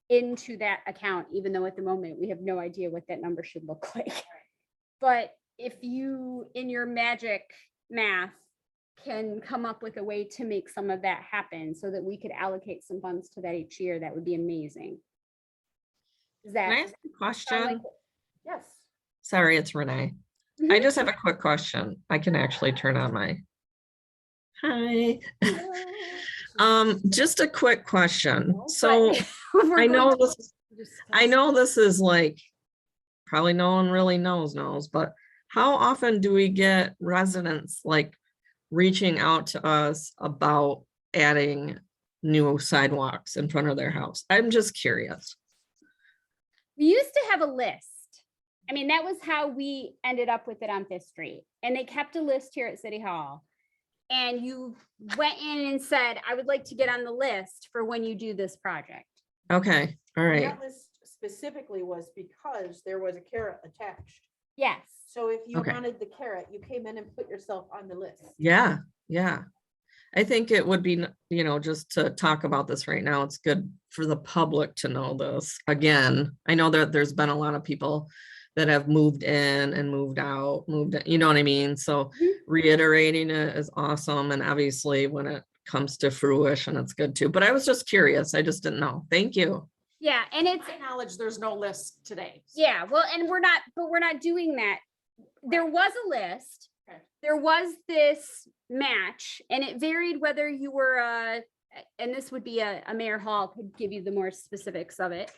into that account, even though at the moment we have no idea what that number should look like. But if you, in your magic math, can come up with a way to make some of that happen so that we could allocate some funds to that each year, that would be amazing. Is Can I that? ask a sound question? like- Yes. Sorry, it's Renee. I just have a quick question. I can actually turn on my. Hi. Just a quick question. So We're I going know to- this is like, probably no one really knows, but how often do we get residents like reaching out to us about adding new sidewalks in front of their house? I'm just curious. We used to have a list. I mean, that was how we ended up with it on Fifth Street. And they kept a list here at City Hall. And you went in and said, I would like to get on the list for when you do this project. Okay, all right. That list specifically was because there was a carrot attached. Yes. So if you Okay. wanted the carrot, you came in and put yourself on the list. Yeah. I think it would be, just to talk about this right now, it's good for the public to know this. Again, I know that there's been a lot of people that have moved in and moved out, you know what I mean? So reiterating it is awesome. And obviously when it comes to fruition, it's good too. But I was just curious. I just didn't know. Thank you. Yeah, and it's, I acknowledge there's no list today. yeah, well, and we're not doing that. There was a list. Okay. There was this match, and it varied whether you were and this would be a Mayor Hall could give you the more specifics of it.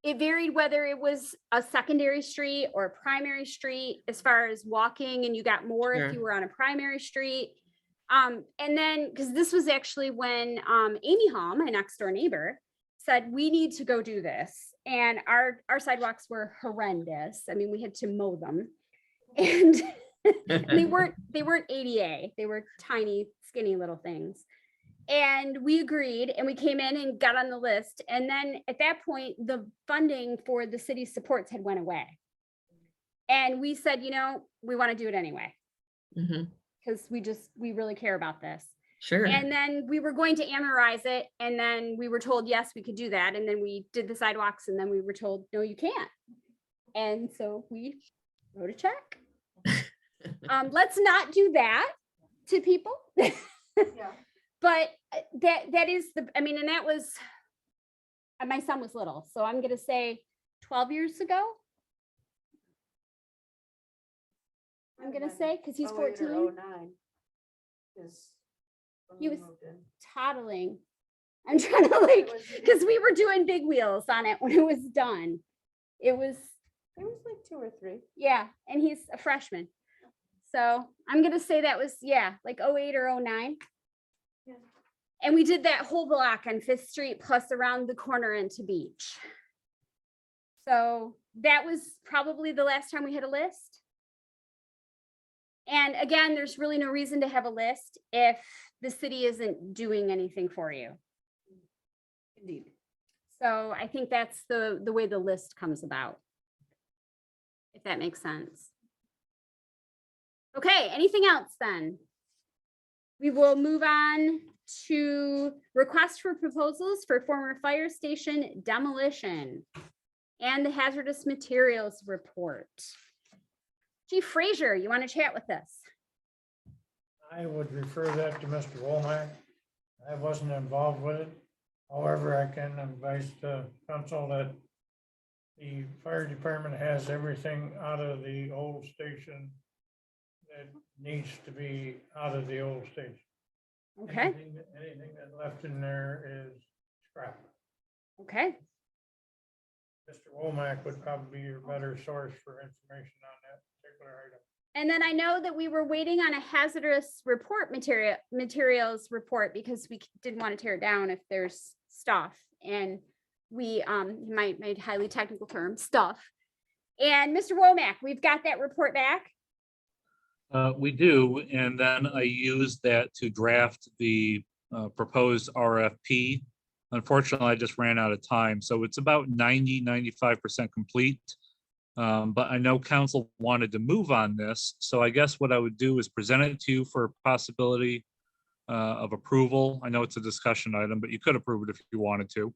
It varied whether it was a secondary street or a primary street as far as walking, and you got more if Sure. you were on a primary street. And then, because this was actually when Amy Hall, my next door neighbor, said, we need to go do this. And our sidewalks were horrendous. I mean, we had to mow them. And they weren't ADA. They were tiny, skinny little things. And we agreed and we came in and got on the list. And then at that point, the funding for the city's supports had went away. And we said, we want to do it anyway, Mhm. because we really care about this. Sure. And then we were going to amortize it. And then we were told, yes, we could do that. And then we did the sidewalks and then we were told, no, you can't. And so we wrote a check. Let's not do that to people. Yeah. But that is and that was, my son was little. So I'm going to say 12 years ago. I'm going to say, because he's 14. He was toddling. I'm trying to because we were doing big wheels on it when it was done. It was like 2 or 3. yeah, and he's a freshman. So I'm gonna say that was, like 08 or 09. Yeah. And we did that whole block on 5th Street plus around the corner into Beach. So that was probably the last time we had a list. And again, there's really no reason to have a list if the city isn't doing anything for you. Indeed. So I think that's the way the list comes about, if that makes sense. Okay, anything else then? We will move on to request for proposals for former fire station demolition and the hazardous materials report. Chief Frazier, you want to chat with us? I would refer that to Mr. Womack. I wasn't involved with it. However, I can advise the council that the fire department has everything out of the old station that needs to be out of the old station. Okay, Anything that left in there is scrap. okay. Mr. Womack would probably be your better source for information on that particular item. And then I know that we were waiting on a hazardous report materials report because we didn't want to tear it down if there's stuff. And we might highly technical term stuff. And Mr. Womack, we've got that report back. We do, and then I used that to draft the proposed RFP. Unfortunately, I just ran out of time, so it's about 95% complete. But I know council wanted to move on this, so I guess what I would do is present it to you for possibility of approval. I know it's a discussion item, but you could approve it if you wanted to.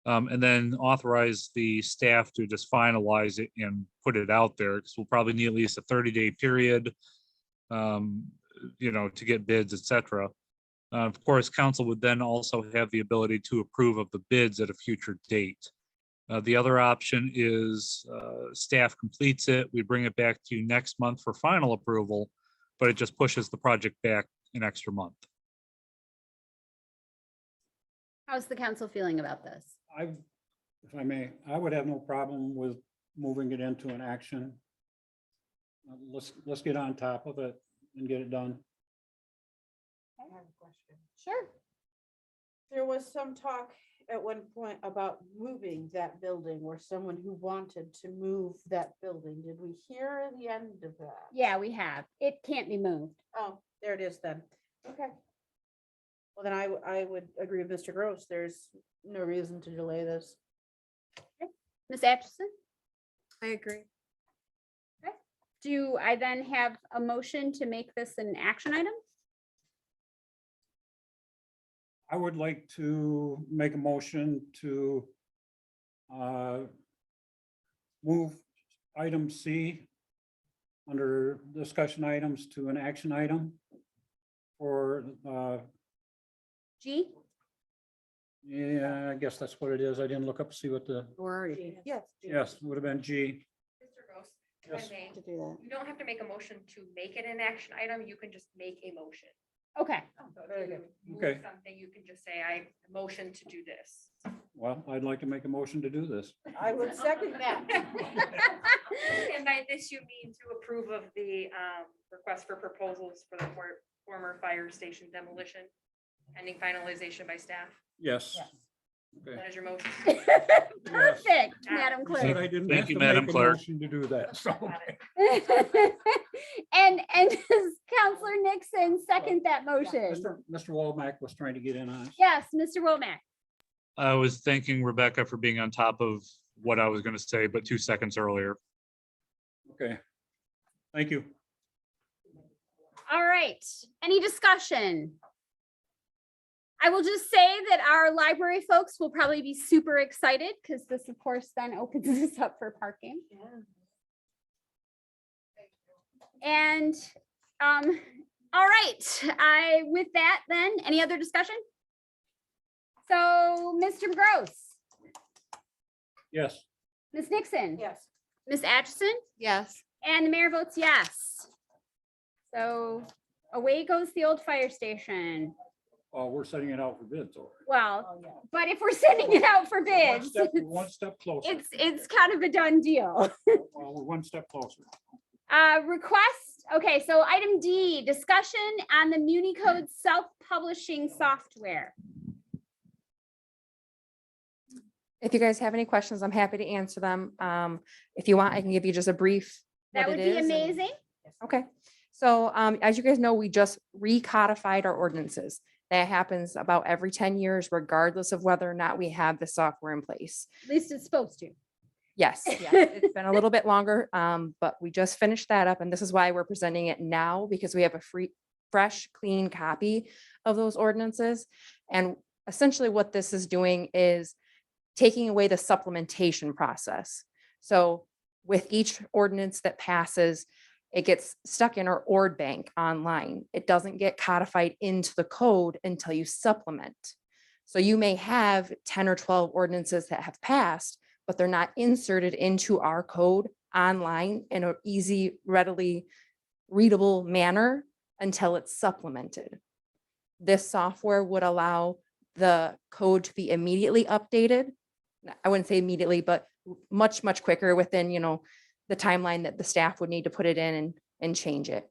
And then authorize the staff to just finalize it and put it out there, because we'll probably need at least a 30-day period, to get bids, etc. Of course, council would then also have the ability to approve of the bids at a future date. The other option is staff completes it. We bring it back to you next month for final approval, but it just pushes the project back an extra month. How's the council feeling about this? If I may, I would have no problem with moving it into an action. Let's get on top of it and get it done. I have a question. Sure. There was some talk at one point about moving that building, or someone who wanted to move that building. Did we hear the end of that? Yeah, we have. It can't be moved. Oh, there it is then. Okay. Well, then I would agree with Mr. Gross. There's no reason to delay this. Ms. Atchison, I agree. do I then have a motion to make this an action item? I would like to make a motion to move item C under discussion items to an action item for, G? yeah, I guess that's what it is. I didn't look up to see what the, We're already Yes. yes, would have been G. Mr. Gross, Yes. if I may, to do that. you don't have to make a motion to make it an action item. You can just make a motion. Okay, So if you move Okay. Something, you can just say, I motion to do this. Well, I'd like to make a motion to do this. I would second that. And by this, you mean to approve of the request for proposals for the former fire station demolition, pending finalization by staff. Yes. Yes. Okay. That is your motion. perfect, Madam You said Clerk. I didn't Thank have you, to Madam make a Clerk. motion to do that, so. Got it. And does Counselor Nixon second that motion? Mr. Womack was trying to get in on it. Yes, Mr. Womack. I was thanking Rebecca for being on top of what I was going to say, but 2 seconds earlier. Okay. Thank you. All right, any discussion? I will just say that our library folks will probably be super excited because this, of course, then opens this up for parking. And, all right, with that then, any other discussion? So, Mr. Gross, Yes. Ms. Nixon, Yes. Ms. Atchison, Yes. and the mayor votes yes. So away goes the old fire station. We're setting it out for bids. already. Well, Oh, yeah. but if we're sending it out for One bids, step- we're one step closer. it's kind of a done deal. Well, we're one step closer. Request, okay, so item D, discussion on the Muni Code self-publishing software. If you guys have any questions, I'm happy to answer them. If you want, I can give you just a brief. That what would it be is and- amazing. Okay, so as you guys know, we just recodified our ordinances. That happens about every 10 years, regardless of whether or not we have the software in place. At least it's supposed to. Yes, it's been a little bit longer, but we just finished that up, and this is why we're presenting it now, because we have a fresh, clean copy of those ordinances. And essentially what this is doing is taking away the supplementation process. So with each ordinance that passes, it gets stuck in our ord bank online. It doesn't get codified into the code until you supplement. So you may have 10 or 12 ordinances that have passed, but they're not inserted into our code online in an easy, readily readable manner until it's supplemented. This software would allow the code to be immediately updated. I wouldn't say immediately, but much, much quicker within, the timeline that the staff would need to put it in and change it.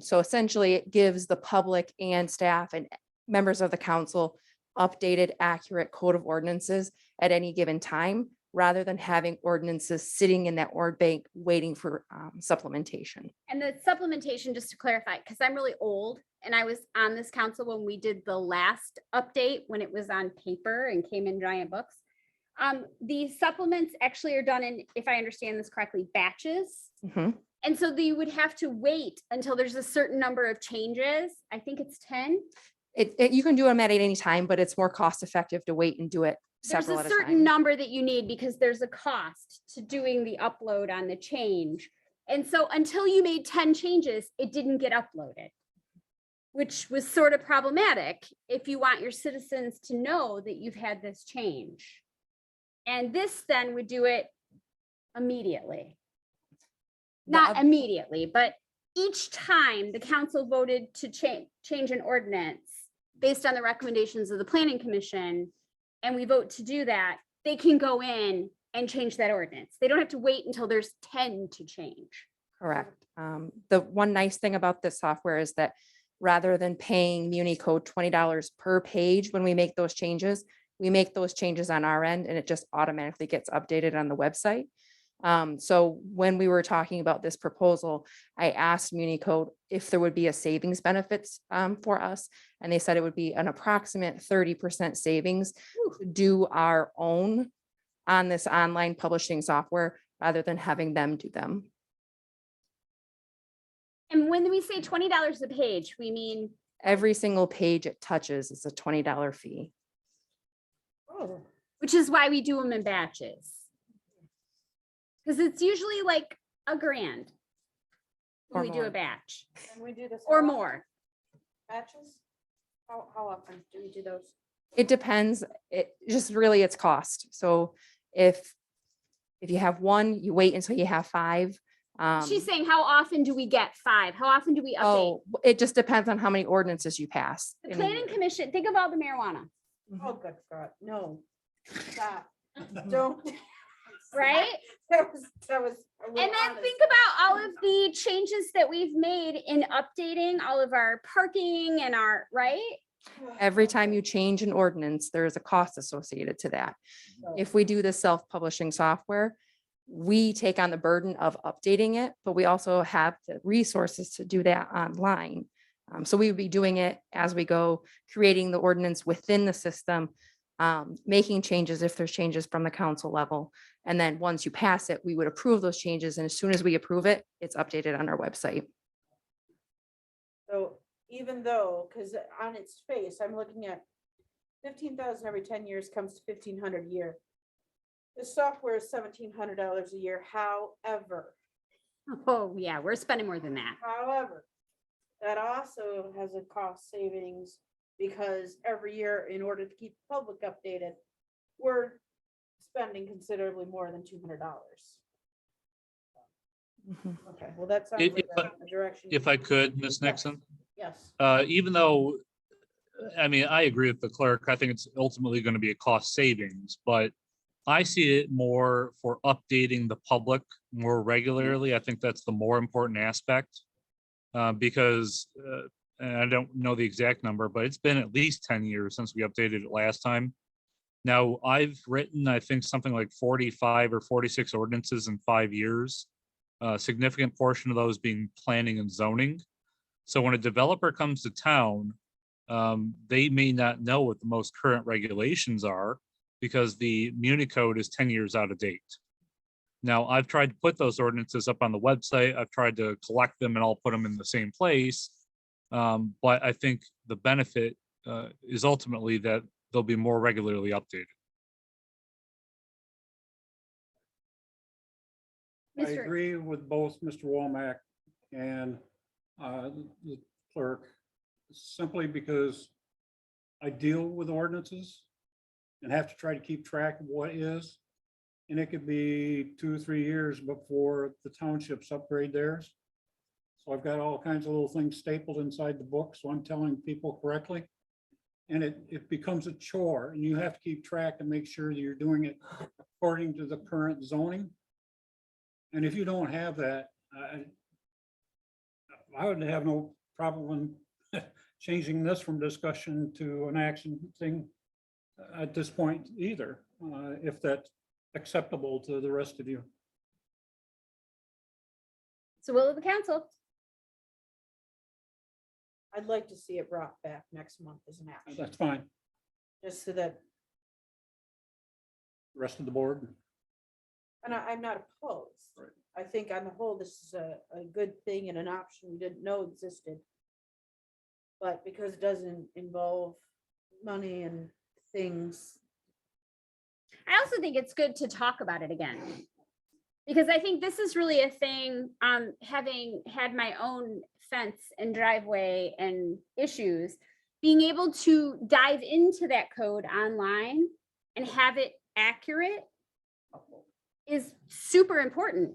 So essentially it gives the public and staff and members of the council updated, accurate code of ordinances at any given time, rather than having ordinances sitting in that ord bank waiting for supplementation. And the supplementation, just to clarify, because I'm really old and I was on this council when we did the last update, when it was on paper and came in giant books. The supplements actually are done in, if I understand this correctly, batches. Mhm. And so you would have to wait until there's a certain number of changes. I think it's 10. You can do them at any time, but it's more cost effective to wait and do it There's several a at a certain time. number that you need because there's a cost to doing the upload on the change. And so until you made 10 changes, it didn't get uploaded, which was sort of problematic if you want your citizens to know that you've had this change. And this then would do it immediately. Not immediately, but each time the council voted to change an ordinance based on the recommendations of the planning commission, and we vote to do that, they can go in and change that ordinance. They don't have to wait until there's 10 to change. Correct. The one nice thing about this software is that rather than paying Muni Code $20 per page when we make those changes, we make those changes on our end and it just automatically gets updated on the website. So when we were talking about this proposal, I asked Muni Code if there would be a savings benefits for us. And they said it would be an approximate 30% savings to do our own on this online publishing software rather than having them do them. And when we say $20 a page, we mean Every single page it touches is a $20 fee. Oh, which is why we do them in batches. Because it's usually like $1,000 when Or we do a more. batch and we do this. or how often? more. Batches? How often do we do those? It depends. It just really it's cost. So if you have one, you wait until you have 5. She's saying, how often do we get 5? How often do we update? Oh, it just depends on how many ordinances you pass. The in a planning year. commission, think of all the marijuana, Oh, good God, no. Stop. Don't. right? That was a little And then honest. think about all of the changes that we've made in updating all of our parking and our, right? Every time you change an ordinance, there is a cost associated to that. If we do the self-publishing software, we take on the burden of updating it, but we also have the resources to do that online. So we would be doing it as we go, creating the ordinance within the system, making changes if there's changes from the council level. And then once you pass it, we would approve those changes. And as soon as we approve it, it's updated on our website. So even though, because on its face, I'm looking at 15,000 every 10 years comes to 1,500 a year. The software is $1,700 a year. However, Oh, yeah, we're spending more than that. that also has a cost savings because every year, in order to keep the public updated, we're spending considerably more than $200. Okay, well, that sounds If- like if a direction. If I could, Ms. Nixon, Yes. even though, I mean, I agree with the clerk, I think it's ultimately going to be a cost savings, but I see it more for updating the public more regularly. I think that's the more important aspect. Because, and I don't know the exact number, but it's been at least 10 years since we updated it last time. Now, I've written, I think, something like 45 or 46 ordinances in 5 years. A significant portion of those being planning and zoning. So when a developer comes to town, they may not know what the most current regulations are because the Muni code is 10 years out of date. Now, I've tried to put those ordinances up on the website. I've tried to collect them and I'll put them in the same place. But I think the benefit is ultimately that they'll be more regularly updated. I Mr. agree with both Mr. Womack and the clerk, simply because I deal with ordinances and have to try to keep track of what is. And it could be 2 or 3 years before the townships upgrade theirs. So I've got all kinds of little things stapled inside the book, so I'm telling people correctly. And it becomes a chore, and you have to keep track and make sure that you're doing it according to the current zoning. And if you don't have that, I would have no problem changing this from discussion to an action thing at this point either, if that's acceptable to the rest of you. So will of the council. I'd like to see it brought back next month as an action, That's fine. just so that, Rest of the board. and I'm not opposed. Right. I think on the whole, this is a good thing and an option we didn't know existed. But because it doesn't involve money and things, I also think it's good to talk about it again. Because I think this is really a thing, having had my own fence and driveway and issues, being able to dive into that code online and have it accurate is super important.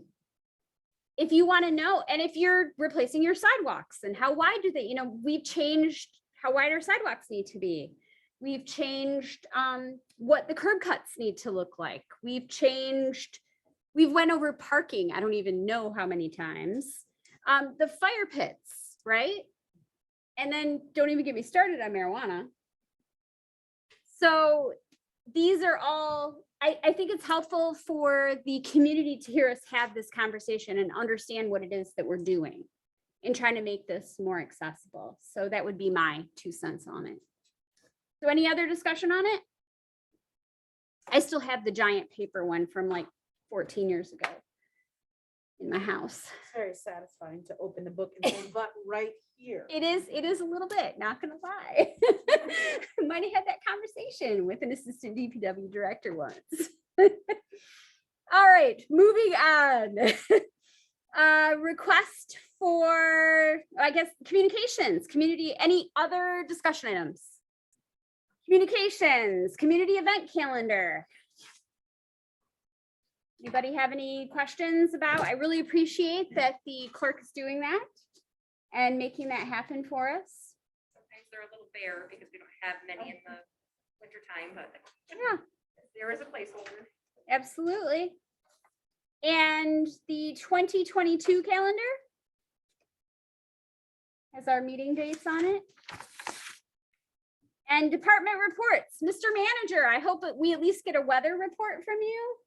If you want to know, and if you're replacing your sidewalks and how wide do they, we've changed how wide our sidewalks need to be. We've changed what the curb cuts need to look like. We've went over parking. I don't even know how many times. The fire pits, right? And then don't even get me started on marijuana. So these are all, I think it's helpful for the community to hear us have this conversation and understand what it is that we're doing and trying to make this more accessible. So that would be my 2 cents on it. So any other discussion on it? I still have the giant paper one from like 14 years ago. in my house. It's very satisfying to open the book and say, but right here. It is a little bit, not gonna lie. Might have had that conversation with an assistant DPW director once. All right, moving on. Request for, I guess, communications, community, any other discussion items? Communications, community event calendar. Anybody have any questions about? I really appreciate that the clerk is doing that and making that happen for us. Sometimes they're a little bare because we don't have many in the winter time, but Yeah, there is a placeholder. absolutely. And the 2022 calendar has our meeting dates on it. And department reports. Mr. Manager, I hope that we at least get a weather report from you.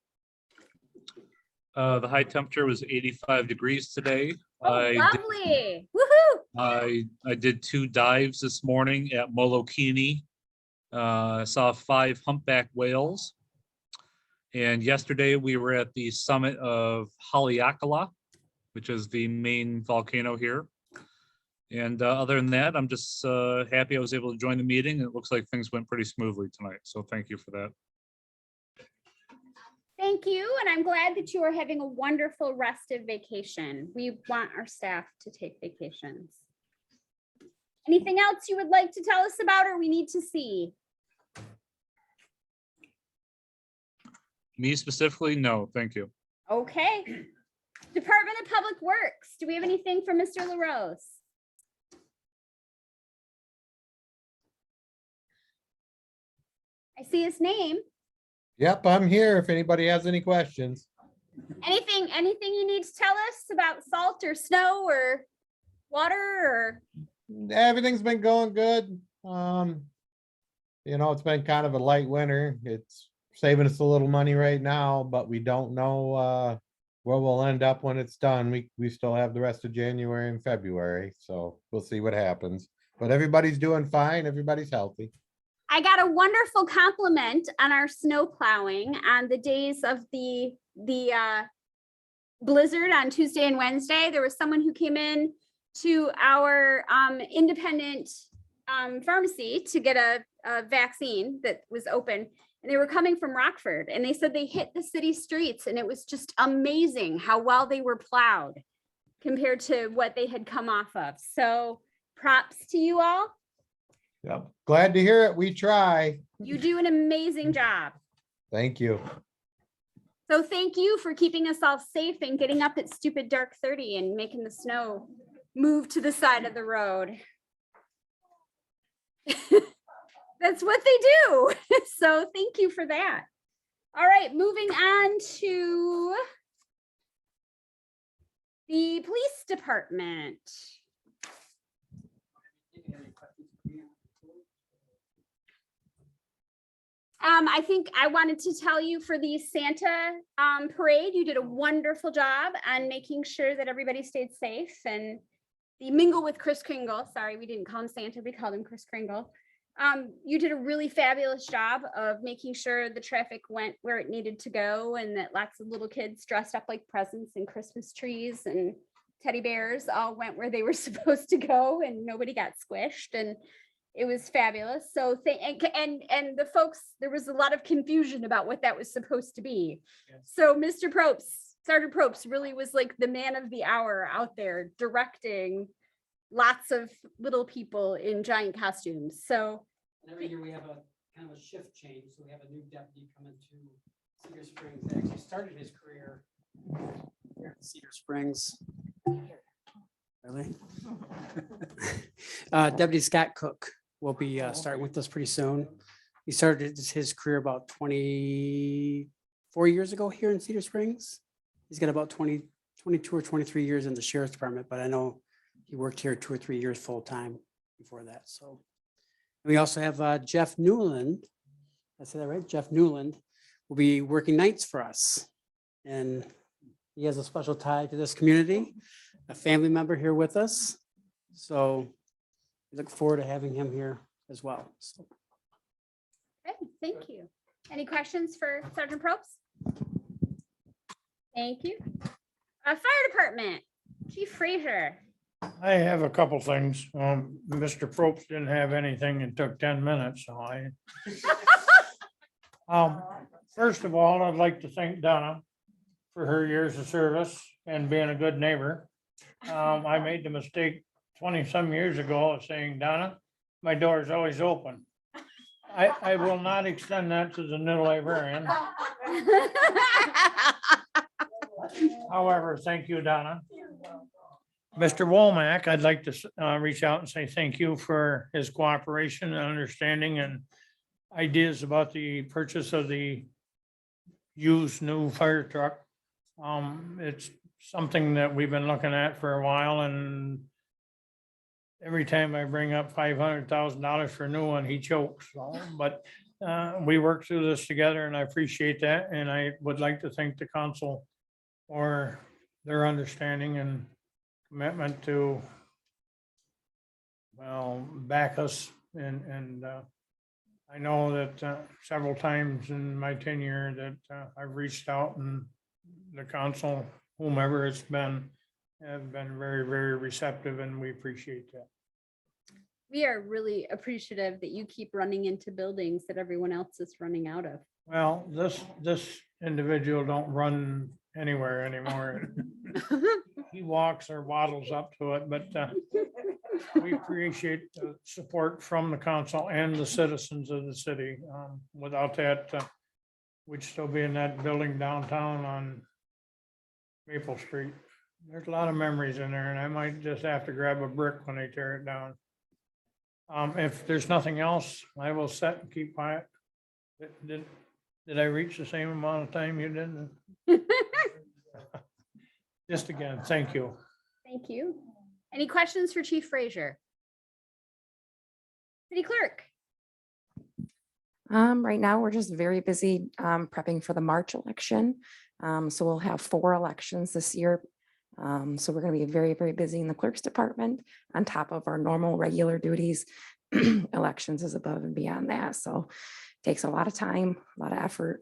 The high temperature was 85 degrees today. Oh, I did- lovely. Woohoo. I did 2 dives this morning at Molokini. Saw 5 humpback whales. And yesterday we were at the summit of Haleakala, which is the main volcano here. And other than that, I'm just happy I was able to join the meeting. It looks like things went pretty smoothly tonight. So thank you for that. Thank you. And I'm glad that you are having a wonderful restive vacation. We want our staff to take vacations. Anything else you would like to tell us about or we need to see? Me specifically, no, thank you. Okay. Department of Public Works. Do we have anything for Mr. LaRose? I see his name. Yep, I'm here if anybody has any questions. Anything you need to tell us about salt or snow or water or? Everything's been going good. It's been kind of a light winter. It's saving us a little money right now, but we don't know where we'll end up when it's done. We still have the rest of January and February, so we'll see what happens. But everybody's doing fine. Everybody's healthy. I got a wonderful compliment on our snow plowing on the days of the blizzard on Tuesday and Wednesday. There was someone who came in to our independent pharmacy to get a vaccine that was open. And they were coming from Rockford and they said they hit the city streets and it was just amazing how well they were plowed compared to what they had come off of. So props to you all. Yep. Glad to hear it. We try. You do an amazing job. Thank you. So thank you for keeping us all safe and getting up at stupid dark 30 and making the snow move to the side of the road. That's what they do. So thank you for that. All right, moving on to the police department. I think I wanted to tell you for the Santa parade, you did a wonderful job on making sure that everybody stayed safe, and the mingle with Kris Kringle. Sorry, we didn't call him Santa, we called him Kris Kringle. You did a really fabulous job of making sure the traffic went where it needed to go and that lots of little kids dressed up like presents and Christmas trees and teddy bears all went where they were supposed to go and nobody got squished, and it was fabulous. So and the folks, there was a lot of confusion about what that was supposed to be. So Mr. Probst, Sergeant Probst really was like the man of the hour out there directing lots of little people in giant costumes. So every year we have a kind of a shift change. So we have a new deputy coming to Cedar Springs. He actually started his career here in Cedar Springs. Really? Deputy Scott Cook will be starting with us pretty soon. He started his career about 24 years ago here in Cedar Springs. He's got about 22 or 23 years in the sheriff's department, but I know he worked here 2 or 3 years full time before that. So we also have Jeff Newland. I said that right? Jeff Newland will be working nights for us. And he has a special tie to this community, a family member here with us. So we look forward to having him here as well. So. okay, thank you. Any questions for Sergeant Probst? Thank you. Fire Department, Chief Frazier. I have a couple things. Mr. Probst didn't have anything and took 10 minutes, so I. First of all, I'd like to thank Donna for her years of service and being a good neighbor. I made the mistake 20-some years ago of saying, Donna, my door is always open. I will not extend that to the new librarian. However, thank you, Donna. Mr. Womack, I'd like to reach out and say thank you for his cooperation and understanding and ideas about the purchase of the used new fire truck. It's something that we've been looking at for a while, and every time I bring up $500,000 for a new one, he chokes. So, but we worked through this together, and I appreciate that. And I would like to thank the council for their understanding and commitment to, well, back us. And I know that several times in my tenure that I've reached out, and the council, whomever it's been, have been very, very receptive, and we appreciate that. We are really appreciative that you keep running into buildings that everyone else is running out of. Well, this individual don't run anywhere anymore. He walks or waddles up to it, but we appreciate the support from the council and the citizens of the city. Without that, we'd still be in that building downtown on Maple Street. There's a lot of memories in there, and I might just have to grab a brick when they tear it down. If there's nothing else, I will sit and keep quiet. Did I reach the same amount of time you did? Just again, thank you. Thank you. Any questions for Chief Frazier? City Clerk? Right now, we're just very busy prepping for the March election. So we'll have 4 elections this year. So we're going to be very, very busy in the clerk's department on top of our normal regular duties. Elections is above and beyond that. So it takes a lot of time, a lot of effort.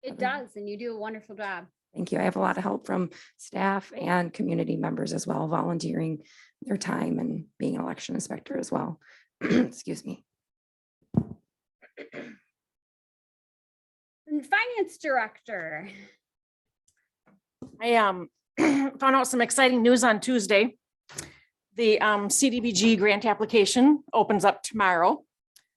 It does, and you do a wonderful job. Thank you. I have a lot of help from staff and community members as well, volunteering their time and being an election inspector as well. Excuse me. And Finance Director. I found out some exciting news on Tuesday. The CDBG grant application opens up tomorrow.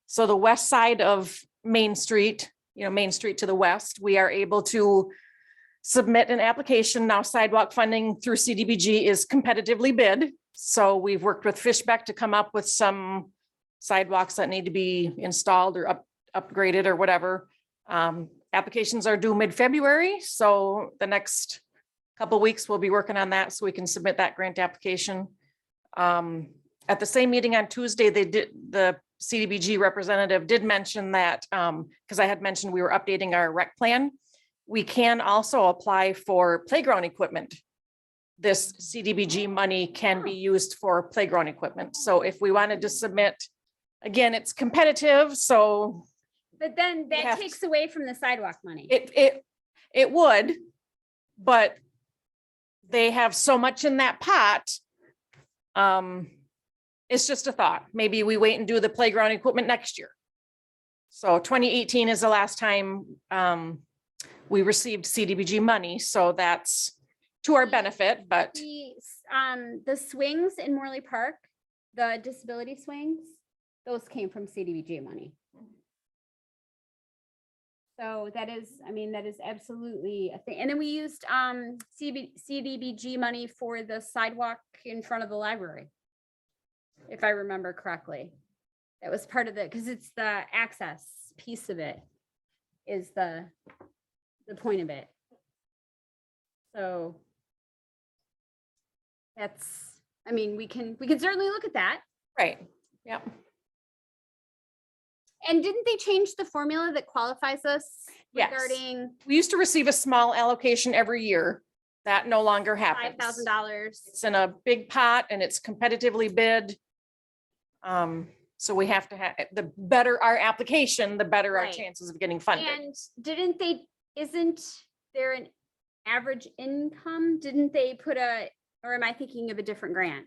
So the west side of Main Street, Main Street to the west, we are able to submit an application. Now sidewalk funding through CDBG is competitively bid. So we've worked with Fishback to come up with some sidewalks that need to be installed or upgraded or whatever. Applications are due mid-February. So the next couple of weeks we'll be working on that so we can submit that grant application. At the same meeting on Tuesday, the CDBG representative did mention that, because I had mentioned we were updating our rec plan. We can also apply for playground equipment. This CDBG money can be used for playground equipment. So if we wanted to submit, again, it's competitive, so. But then that takes away from the sidewalk money. It would, but they have so much in that pot. It's just a thought. Maybe we wait and do the playground equipment next year. So 2018 is the last time we received CDBG money, so that's to our benefit, but. The swings in Morley Park, the disability swings, those came from CDBG money. So that is absolutely a thing. And then we used CDBG money for the sidewalk in front of the library, if I remember correctly. That was part of it, because it's the access piece of it is the point of it. So that's, we can certainly look at that. Right. Yep. And didn't they change the formula that qualifies us Yes. regarding We used to receive a small allocation every year. That no longer happens. $5,000? It's in a big pot and it's competitively bid. So we have to have, the better our application, the better our Right. chances of getting funded. And isn't there an average income? Didn't they put or am I thinking of a different grant?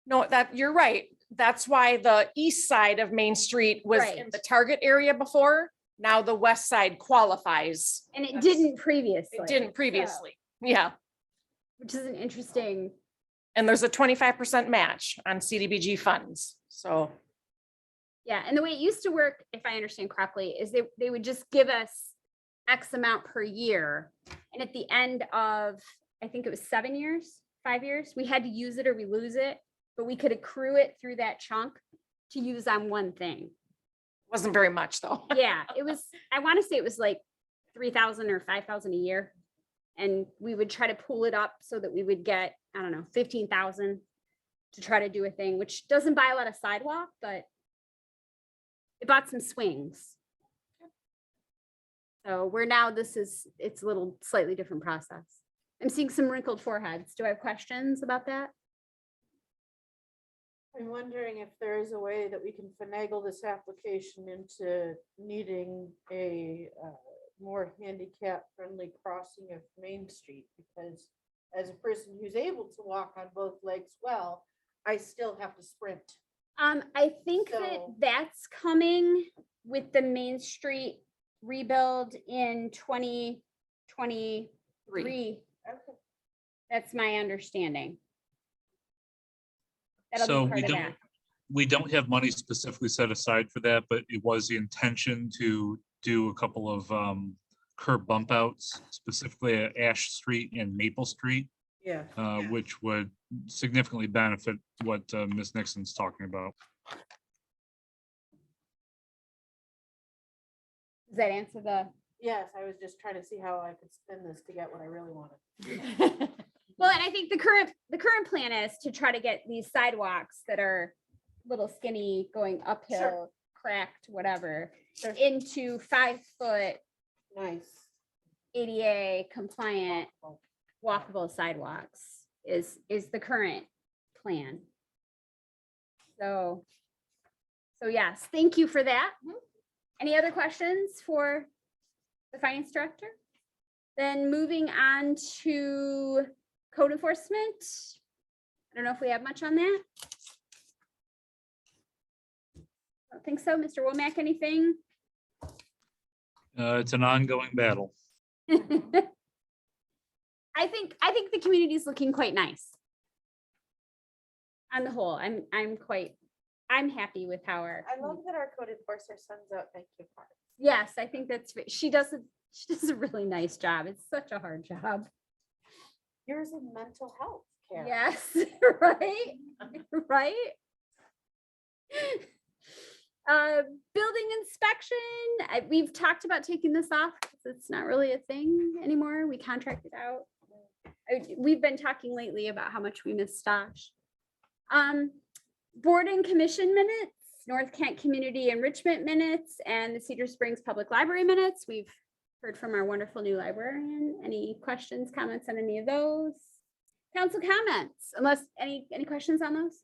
No, that, you're right. That's why the east side of Main Street was in Right. the target area before. Now the west side qualifies. And it That's- didn't previously. It didn't previously. Yeah. Which is an interesting, And there's a 25% match on CDBG funds. So yeah. And the way it used to work, if I understand correctly, is they would just give us X amount per year. And at the end of, I think it was 7 years, 5 years, we had to use it or we lose it, but we could accrue it through that chunk to use on one thing. wasn't very much though. Yeah, it was, I want to say it was like 3,000 or 5,000 a year. And we would try to pull it up so that we would get, I don't know, 15,000 to try to do a thing, which doesn't buy a lot of sidewalk, but it bought some swings. So we're now, it's a little slightly different process. I'm seeing some wrinkled foreheads. Do I have questions about that? I'm wondering if there is a way that we can finagle this application into needing a more handicap-friendly crossing of Main Street, because as a person who's able to walk on both legs well, I still have to sprint. I think that So- that's coming with the Main Street rebuild in 2023. Okay. That's my understanding. That'll So be part we of don't, that. we don't have money specifically set aside for that, but it was the intention to do a couple of curb bump outs, specifically at Ash Street and Maple Street, Yeah. which would significantly benefit what Ms. Nixon's talking about. Does that answer the? Yes, I was just trying to see how I could spin this to get what I really wanted. Well, and I think the current plan is to try to get these sidewalks that are little skinny, going uphill, cracked, whatever, into 5-foot Nice. ADA compliant walkable sidewalks is the current plan. So yes, thank you for that. Any other questions for the finance director? Then moving on to code enforcement. I don't know if we have much on that. I don't think so. Mr. Womack, anything? It's an ongoing battle. I think the community is looking quite nice. On the whole, I'm happy with how our. I love that our code enforcer sends out thank you cards. Yes, I think she does a really nice job. It's such a hard job. Yours in mental health care. Yes, right, right. Building inspection, we've talked about taking this off because it's not really a thing anymore. We contracted out. We've been talking lately about how much we miss Stosh. Board and commission minutes, North Kent Community Enrichment minutes, and the Cedar Springs Public Library minutes. We've heard from our wonderful new librarian. Any questions, comments on any of those? Council comments, unless any questions on those?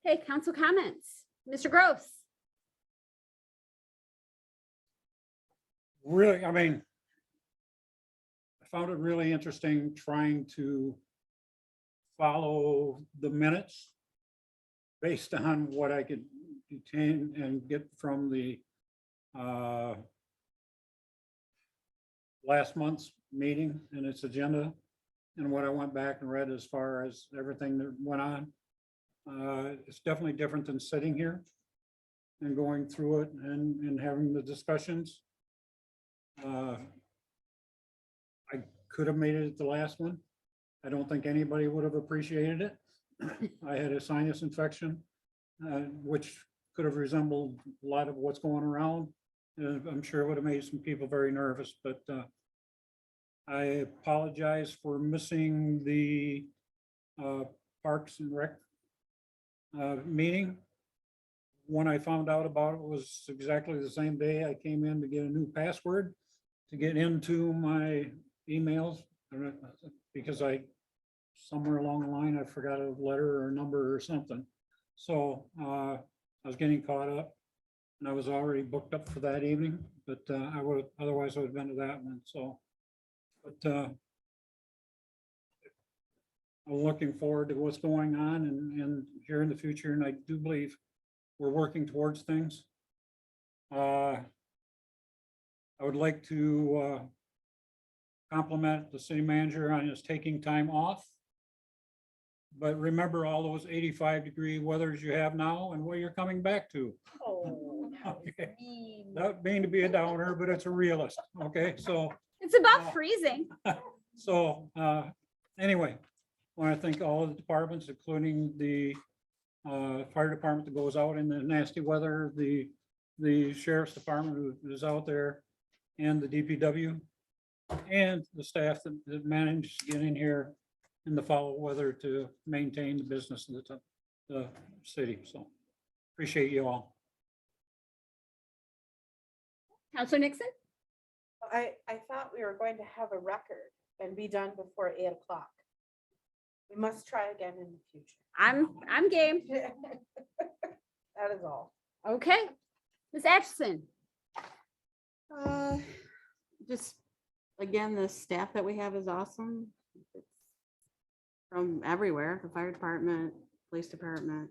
Okay, council comments. Mr. Gross. Really, I mean, I found it really interesting trying to follow the minutes based on what I could detain and get from the last month's meeting and its agenda, and what I went back and read as far as everything that went on. It's definitely different than sitting here and going through it and having the discussions. I could have made it at the last one. I don't think anybody would have appreciated it. I had a sinus infection, which could have resembled a lot of what's going around. I'm sure it would have made some people very nervous, but I apologize for missing the Parks and Rec meeting. When I found out about it was exactly the same day I came in to get a new password to get into my emails, because somewhere along the line, I forgot a letter or a number or something. So I was getting caught up, and I was already booked up for that evening, but otherwise I would have been to that one. So, but I'm looking forward to what's going on and here in the future, and I do believe we're working towards things. I would like to compliment the city manager on his taking time off. But remember all those 85-degree weathers you have now and what you're coming back to. Oh, Okay. Not mean to be a downer, but it's a realist. Okay, so. It's above freezing. So, anyway, I want to thank all of the departments, including the fire department that goes out in the nasty weather, the sheriff's department who is out there, and the DPW, and the staff that managed to get in here in the foul weather to maintain the business of the city. So appreciate you all. Counselor Nixon? I thought we were going to have a record and be done before 8 o'clock. We must try again in the future. I'm game. That is all. Okay. Ms. Atchison? Just, again, the staff that we have is awesome. It's from everywhere, the fire department, police department,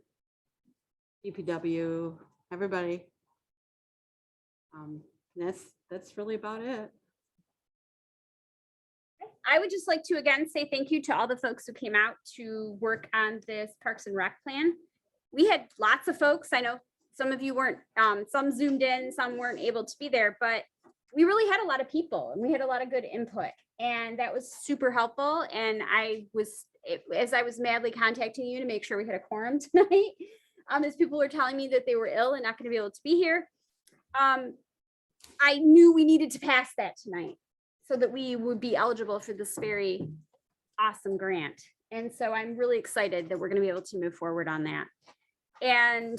DPW, everybody. That's really about it. I would just like to again say thank you to all the folks who came out to work on this Parks and Rec plan. We had lots of folks. I know some of you weren't, some zoomed in, some weren't able to be there, but we really had a lot of people and we had a lot of good input, and that was super helpful. And as I was madly contacting you to make sure we had a quorum tonight, as people were telling me that they were ill and not going to be able to be here, I knew we needed to pass that tonight so that we would be eligible for this very awesome grant. And so I'm really excited that we're going to be able to move forward on that. And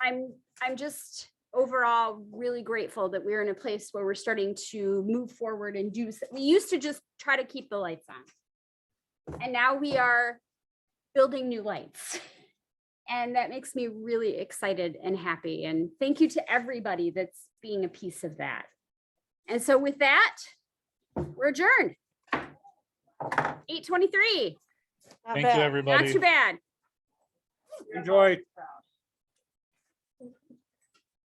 I'm just overall really grateful that we're in a place where we're starting to move forward and do. We used to just try to keep the lights on, and now we are building new lights. And that makes me really excited and happy. And thank you to everybody that's being a piece of that. And so with that, we're adjourned. 8:23. Not Thank bad. you, everybody. Not too bad. Enjoy.